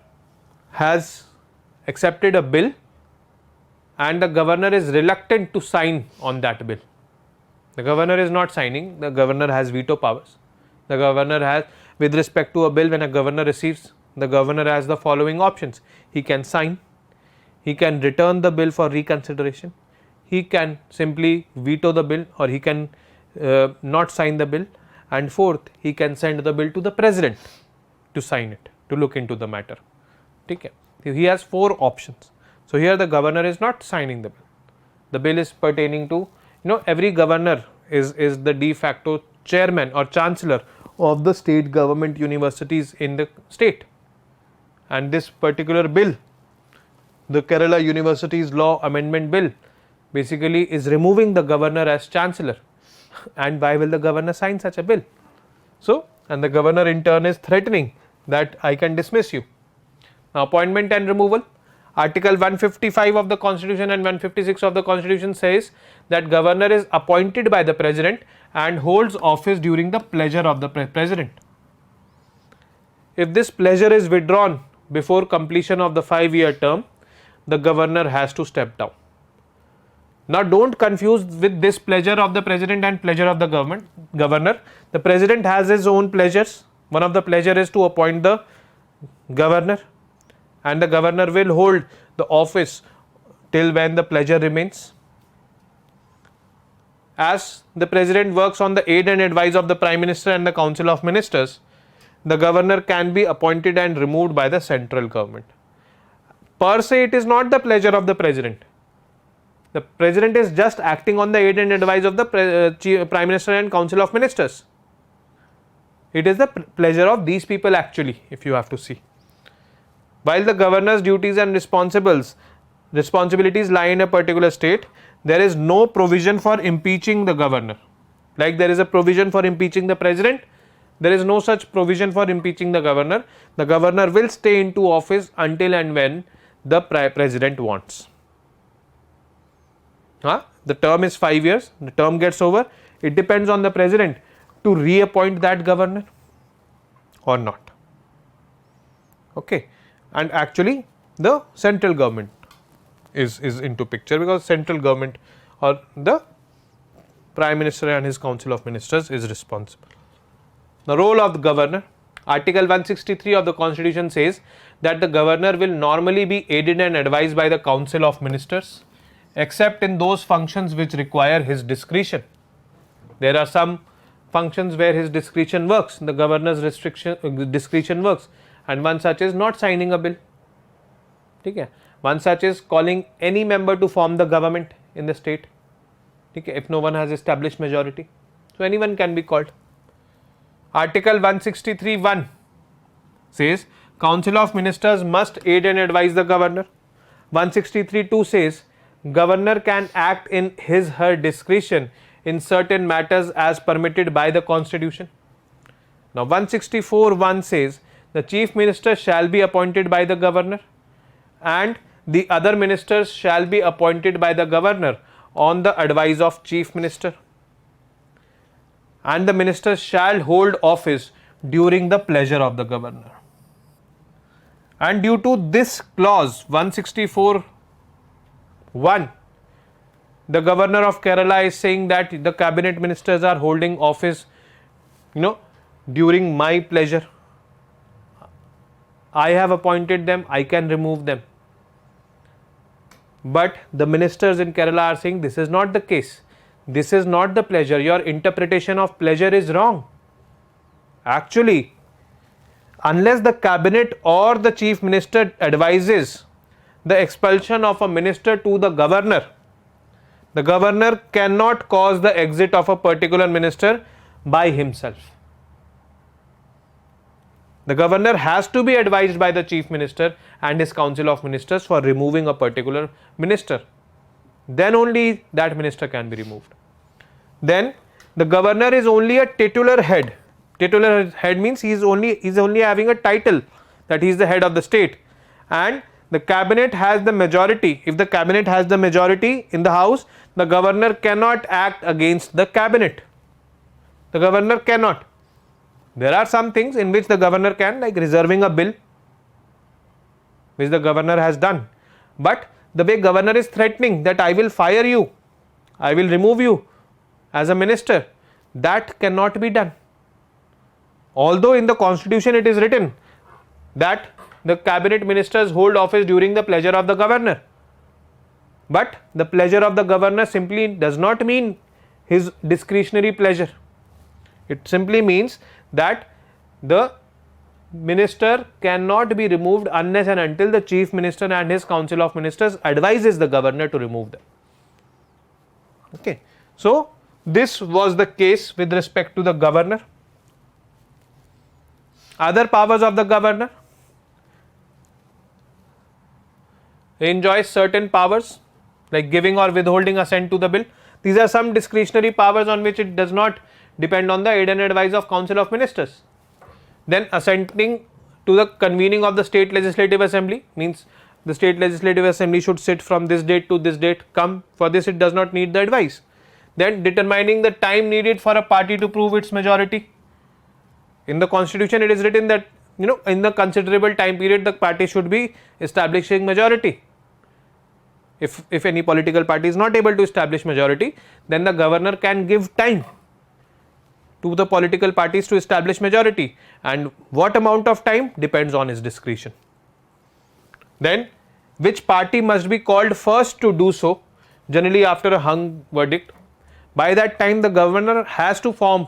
has accepted a bill and the governor is reluctant to sign on that bill. The governor is not signing, the governor has veto powers. The governor has, with respect to a bill, when a governor receives, the governor has the following options. He can sign, he can return the bill for reconsideration, he can simply veto the bill, or he can not sign the bill, and fourth, he can send the bill to the president to sign it, to look into the matter. Okay. He has 4 options. So here the governor is not signing the bill. The bill is pertaining to, every governor is the de facto chairman or chancellor of the state government universities in the state. And this particular bill, the Kerala Universities Law Amendment Bill, basically is removing the governor as chancellor. And why will the governor sign such a bill? So, and the governor in turn is threatening that I can dismiss you. Now, appointment and removal. Article 155 of the Constitution and 156 of the Constitution says that governor is appointed by the president and holds office during the pleasure of the president. If this pleasure is withdrawn before completion of the 5-year term, the governor has to step down. Now, don't confuse with this pleasure of the president and pleasure of the governor. The president has his own pleasures. One of the pleasure is to appoint the governor, and the governor will hold the office till when the pleasure remains. As the president works on the aid and advice of the prime minister and the council of ministers, the governor can be appointed and removed by the central government. Per se, it is not the pleasure of the president. The president is just acting on the aid and advice of the prime minister and council of ministers. It is the pleasure of these people actually, if you have to see. While the governor's duties and responsibilities lie in a particular state, there is no provision for impeaching the governor. Like there is a provision for impeaching the president, there is no such provision for impeaching the governor. The governor will stay into office until and when the president wants. The term is 5 years, the term gets over, it depends on the president to reappoint that governor or not. Okay. And actually the central government is into picture, because central government or the prime minister and his council of ministers is responsible. The role of the governor. Article 163 of the Constitution says that the governor will normally be aided and advised by the council of ministers, except in those functions which require his discretion. There are some functions where his discretion works, the governor's discretion works, and one such is not signing a bill. Okay. One such is calling any member to form the government in the state, okay, if no one has established majority. So anyone can be called. Article 163(1) says council of ministers must aid and advise the governor. 163(2) says governor can act in his/her discretion in certain matters as permitted by the Constitution. Now 164(1) says the chief minister shall be appointed by the governor and the other ministers shall be appointed by the governor on the advice of chief minister, and the ministers shall hold office during the pleasure of the governor. And due to this clause 164(1), the governor of Kerala is saying that the cabinet ministers are holding office, during my pleasure. I have appointed them, I can remove them. But the ministers in Kerala are saying this is not the case. This is not the pleasure. Your interpretation of pleasure is wrong. Actually, unless the cabinet or the chief minister advises the expulsion of a minister to the governor cannot cause the exit of a particular minister by himself. The governor has to be advised by the chief minister and his council of ministers for removing a particular minister. Then only that minister can be removed. Then the governor is only a titular head. Titular head means he is only having a title that he is the head of the state, and the cabinet has the majority. If the cabinet has the majority in the house, the governor cannot act against the cabinet. The governor cannot. There are some things in which the governor can, like reserving a bill, which the governor has done. But the way governor is threatening that I will fire you, I will remove you as a minister, that cannot be done. Although in the constitution it is written that the cabinet ministers hold office during the pleasure of the governor. But the pleasure of the governor simply does not mean his discretionary pleasure. It simply means that the minister cannot be removed unless and until the chief minister and his council of ministers advises the governor to remove them. Okay. So this was the case with respect to the governor. Other powers of the governor: he enjoys certain powers like giving or withholding assent to the bill. These are some discretionary powers on which it does not depend on the aid and advice of council of ministers. Then assenting to the convening of the state legislative assembly means the state legislative assembly should sit from this date to this date. Come, for this it does not need the advice. Then determining the time needed for a party to prove its majority. In the constitution it is written that in the considerable time period the party should be establishing majority. If any political party is not able to establish majority, then the governor can give time to the political parties to establish majority, and what amount of time depends on his discretion. Then which party must be called first to do so, generally after a hung verdict. By that time the governor has to form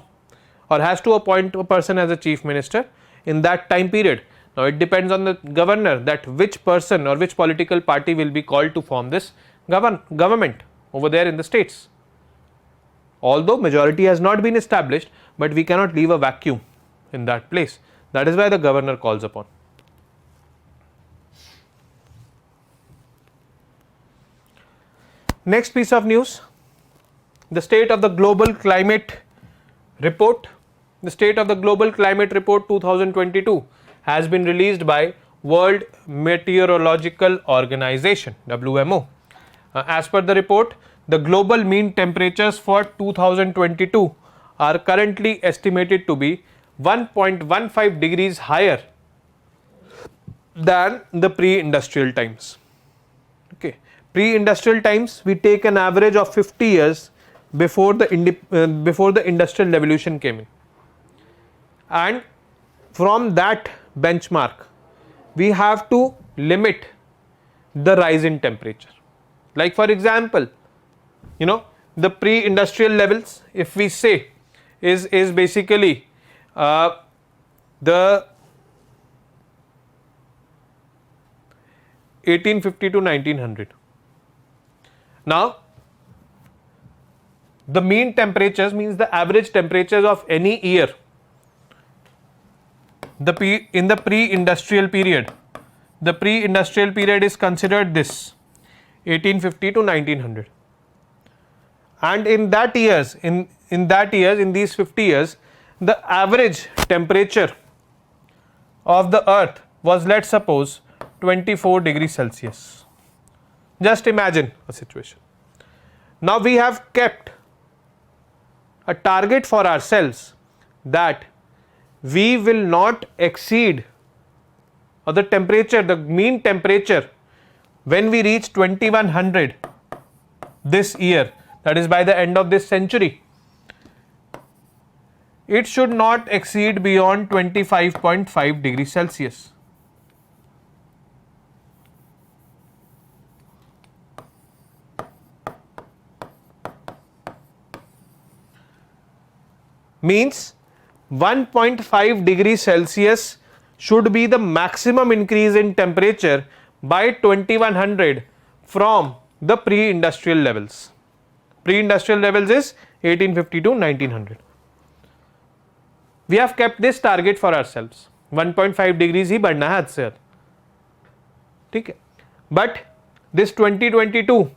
or has to appoint a person as a chief minister in that time period. Now it depends on the governor that which person or which political party will be called to form this government over there in the states. Although majority has not been established, but we cannot leave a vacuum in that place. That is why the governor calls upon. Next piece of news: the state of the global climate report. The state of the global climate report 2022 has been released by World Meteorological Organization, WMO. As per the report, the global mean temperatures for 2022 are currently estimated to be 1.15 degrees higher than the pre-industrial times. Okay. Pre-industrial times, we take an average of 50 years before the industrial revolution came in, and from that benchmark we have to limit the rise in temperature. Like for example, the pre-industrial levels, if we say is basically the 1850 to 1900. Now the mean temperatures means the average temperatures of any year in the pre-industrial period. The pre-industrial period is considered this 1850 to 1900, and in these 50 years the average temperature of the earth was, let's suppose, 24 degrees Celsius. Just imagine a situation. Now we have kept a target for ourselves that we will not exceed, or the mean temperature when we reach 2100 this year, that is by the end of this century, it should not exceed beyond 25.5 degrees Celsius. Means 1.5 degrees Celsius should be the maximum increase in temperature by 2100 from the pre-industrial levels. Pre-industrial levels is 1850 to 1900. We have kept this target for ourselves. 1.5 degrees ही बढ़ना है आज से, ठीक है. But this 2022,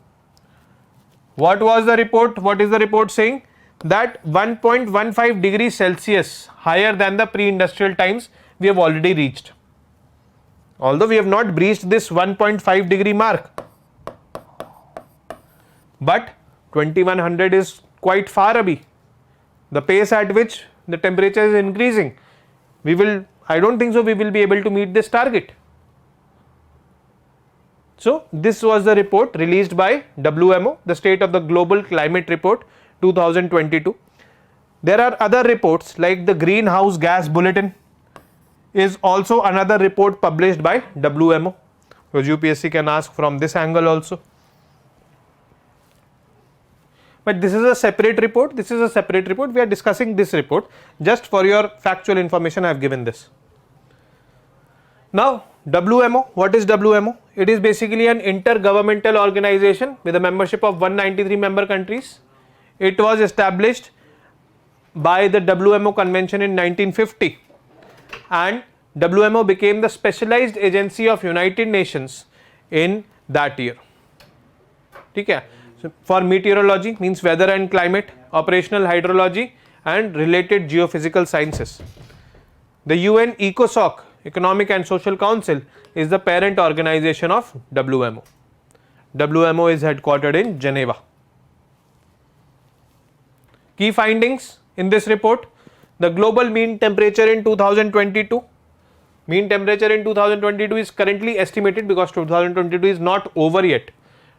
what was the report? What is the report saying? That 1.15 degrees Celsius higher than the pre-industrial times we have already reached. Although we have not breached this 1.5 degree mark, but 2100 is quite far away. The pace at which the temperature is increasing, I don't think so we will be able to meet this target. So this was the report released by WMO, the State of the Global Climate Report 2022. There are other reports like the Greenhouse Gas Bulletin is also another report published by WMO, because UPSC can ask from this angle also. But this is a separate report. This is a separate report. We are discussing this report just for your factual information. I have given this. Now, WMO. What is WMO? It is basically an intergovernmental organization with a membership of 193 member countries. It was established by the WMO convention in 1950, and WMO became the specialized agency of United Nations in that year. Okay. So for meteorology, means weather and climate, operational hydrology and related geophysical sciences. The UN ECOSOC, Economic and Social Council, is the parent organization of WMO. WMO is headquartered in Geneva. Key findings in this report: the global mean temperature in 2022. Mean temperature in 2022 is currently estimated, because 2022 is not over yet,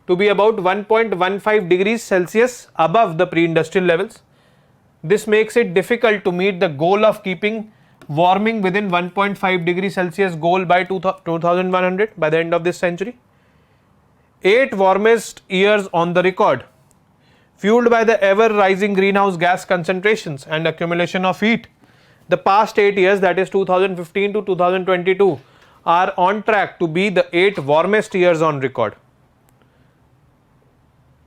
to be about 1.15 degrees Celsius above the pre-industrial levels. This makes it difficult to meet the goal of keeping warming within 1.5 degrees Celsius goal by 2100 by the end of this century. 8 warmest years on the record, fueled by the ever rising greenhouse gas concentrations and accumulation of heat. The past 8 years, that is 2015 to 2022, are on track to be the 8 warmest years on record.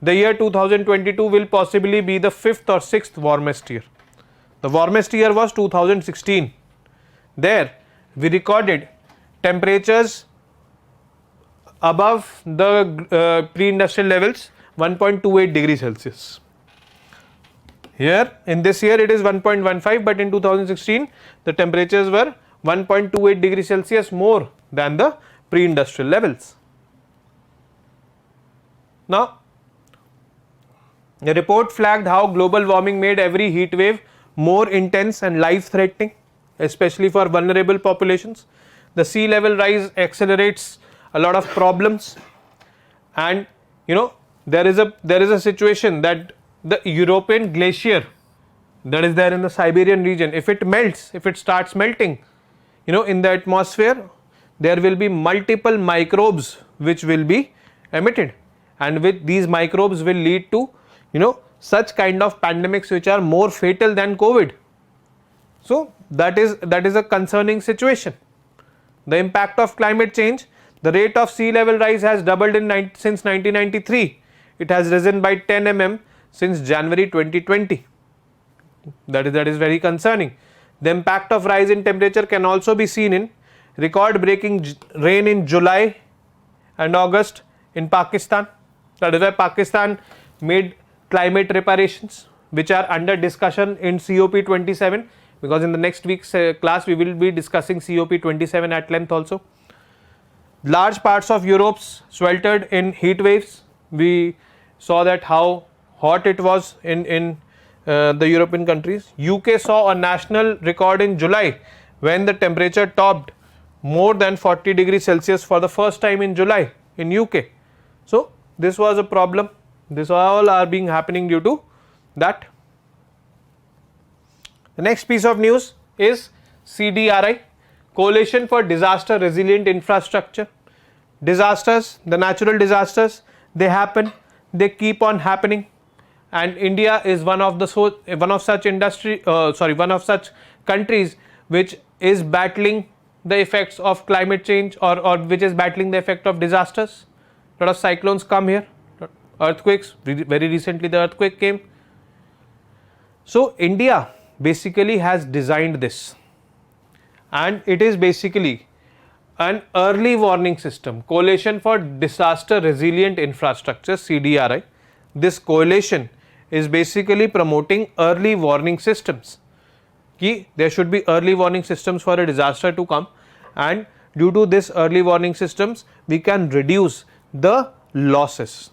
The year 2022 will possibly be the 5th or 6th warmest year. The warmest year was 2016. There we recorded temperatures above the pre-industrial levels, 1.28 degrees Celsius. Here in this year it is 1.15, but in 2016 the temperatures were 1.28 degrees Celsius more than the pre-industrial levels. Now, the report flagged how global warming made every heat wave more intense and life-threatening, especially for vulnerable populations. The sea level rise accelerates a lot of problems, and there is a situation that the European glacier that is there in the Siberian region, if it melts, if it starts melting, in the atmosphere, there will be multiple microbes which will be emitted, and with these microbes will lead to such kind of pandemics which are more fatal than COVID. So that is a concerning situation. The impact of climate change: the rate of sea level rise has doubled since 1993. It has risen by 10 mm since January 2020. That is very concerning. The impact of rise in temperature can also be seen in record-breaking rain in July and August in Pakistan. That is why Pakistan made climate reparations, which are under discussion in COP27, because in the next week's class we will be discussing COP27 at length also. Large parts of Europe sweltered in heat waves. We saw that how hot it was in the European countries. UK saw a national record in July when the temperature topped more than 40 degrees Celsius for the first time in July in UK. So this was a problem This all are being happening due to that. The next piece of news is CDRI, Coalition for Disaster Resilient Infrastructure. Disasters, the natural disasters, they happen, they keep on happening, and India is one of such countries which is battling the effects of climate change, or which is battling the effect of disasters. Lot of cyclones come here, earthquakes. Very recently the earthquake came. So India basically has designed this, and it is basically an early warning system, Coalition for Disaster Resilient Infrastructure, CDRI. This coalition is basically promoting early warning systems. There should be early warning systems for a disaster to come, and due to this early warning systems we can reduce the losses.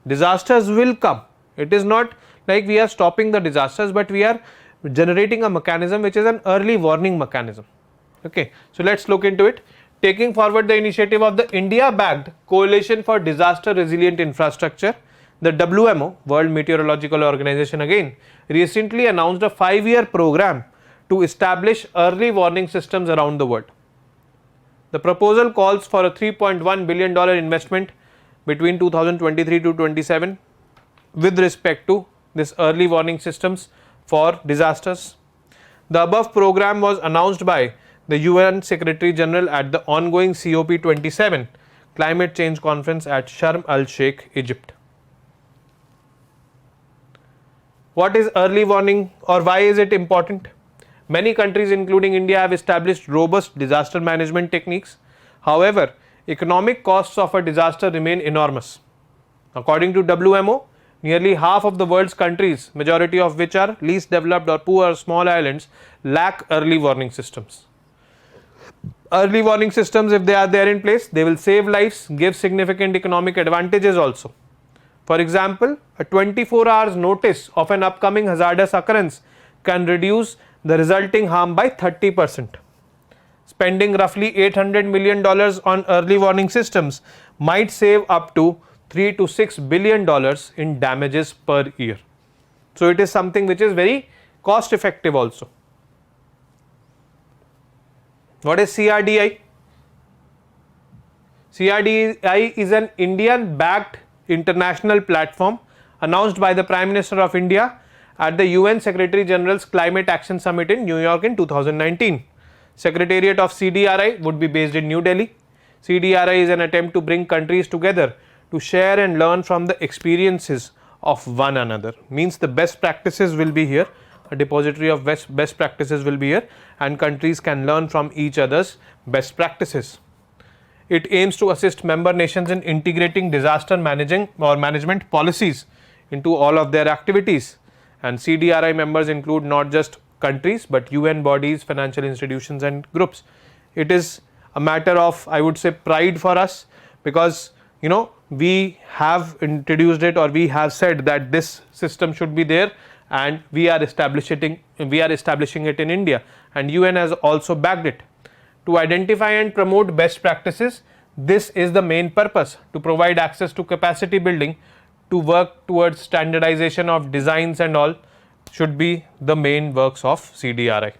Disasters will come. It is not like we are stopping the disasters, but we are generating a mechanism which is an early warning mechanism. Okay, so let's look into it. Taking forward the initiative of the India-backed Coalition for Disaster Resilient Infrastructure, the WMO, World Meteorological Organization again, recently announced a 5-year program to establish early warning systems around the world. The proposal calls for a $3.1 billion investment between 2023 to 27 with respect to this early warning systems for disasters. The above program was announced by the UN Secretary General at the ongoing COP27 Climate Change Conference at Sharm el-Sheikh, Egypt. What is early warning, or why is it important? Many countries including India have established robust disaster management techniques. However, economic costs of a disaster remain enormous. According to WMO, nearly half of the world's countries, majority of which are least developed or poor or small islands, lack early warning systems. Early warning systems, if they are there in place, they will save lives, give significant economic advantages also. For example, a 24 hours notice of an upcoming hazardous occurrence can reduce the resulting harm by 30%. Spending roughly $800 million on early warning systems might save up to $3 to $6 billion in damages per year. So it is something which is very cost effective also. What is CRDI? CRDI is an Indian backed international platform announced by the Prime Minister of India at the UN Secretary General's Climate Action Summit in New York in 2019. Secretariat of CDRI would be based in New Delhi. CDRI is an attempt to bring countries together to share and learn from the experiences of one another. Means the best practices will be here, a depository of best practices will be here, and countries can learn from each other's best practices. It aims to assist member nations in integrating disaster management policies into all of their activities. And CDRI members include not just countries but UN bodies, financial institutions and groups. It is a matter of, I would say, pride for us, because we have introduced it, or we have said that this system should be there, and we are establishing it in India, and UN has also backed it. To identify and promote best practices, this is the main purpose, to provide access to capacity building, to work towards standardization of designs and all, should be the main works of CDRI.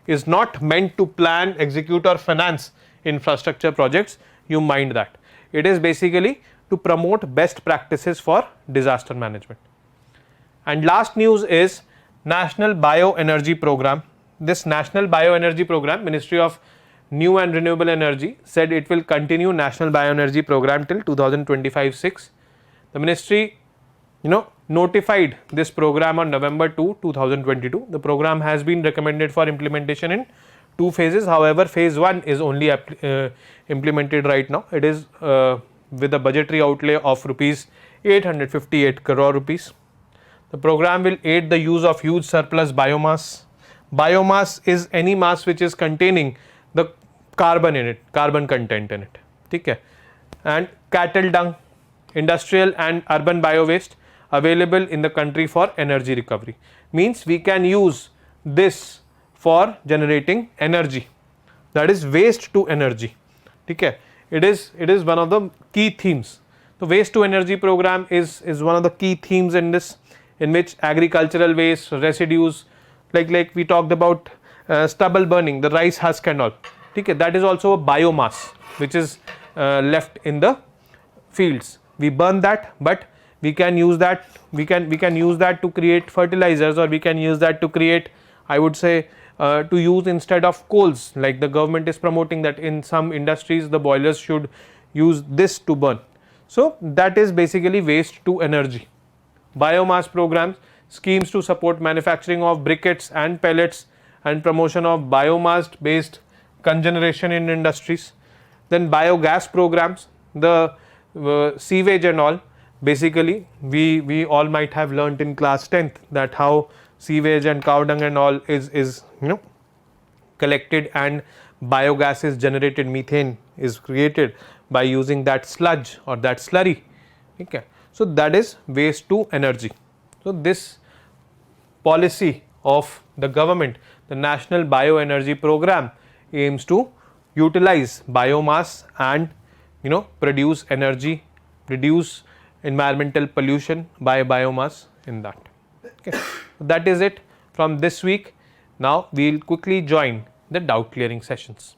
Is not meant to plan, execute or finance infrastructure projects, you mind that. It is basically to promote best practices for disaster management. And last news is National Bioenergy Program. This National Bioenergy Program, Ministry of New and Renewable Energy said it will continue National Bioenergy Program till 2025-6. The ministry notified this program on November 2, 2022. The program has been recommended for implementation in 2 phases. However, phase 1 is only implemented right now. It is with a budgetary outlay of rupees 858 crore rupees. The program will aid the use of huge surplus biomass. Biomass is any mass which is containing the carbon content in it. Okay. And cattle dung, industrial and urban bio waste available in the country for energy recovery. Means we can use this for generating energy, that is waste to energy. Okay. It is one of the key themes. The waste to energy program is one of the key themes in this, in which agricultural waste, residues, like we talked about stubble burning, the rice husk and all, okay, that is also a biomass which is left in the fields. We burn that, but we can use that, we can use that to create fertilizers, or we can use that to create, I would say, to use instead of coals, like the government is promoting that in some industries the boilers should use this to burn. So that is basically waste to energy. Biomass programs, schemes to support manufacturing of briquettes and pellets and promotion of biomass based cogeneration in industries. Then biogas programs, the sewage and all, basically we all might have learnt in class 10th that how sewage and cow dung and all is collected and biogas is generated, methane is created by using that sludge or that slurry. Okay. So that is waste to energy. So this policy of the government, the National Bioenergy Program, aims to utilize biomass and produce energy, reduce environmental pollution by biomass in that. Okay. That is it from this week. Now we will quickly join the doubt clearing sessions.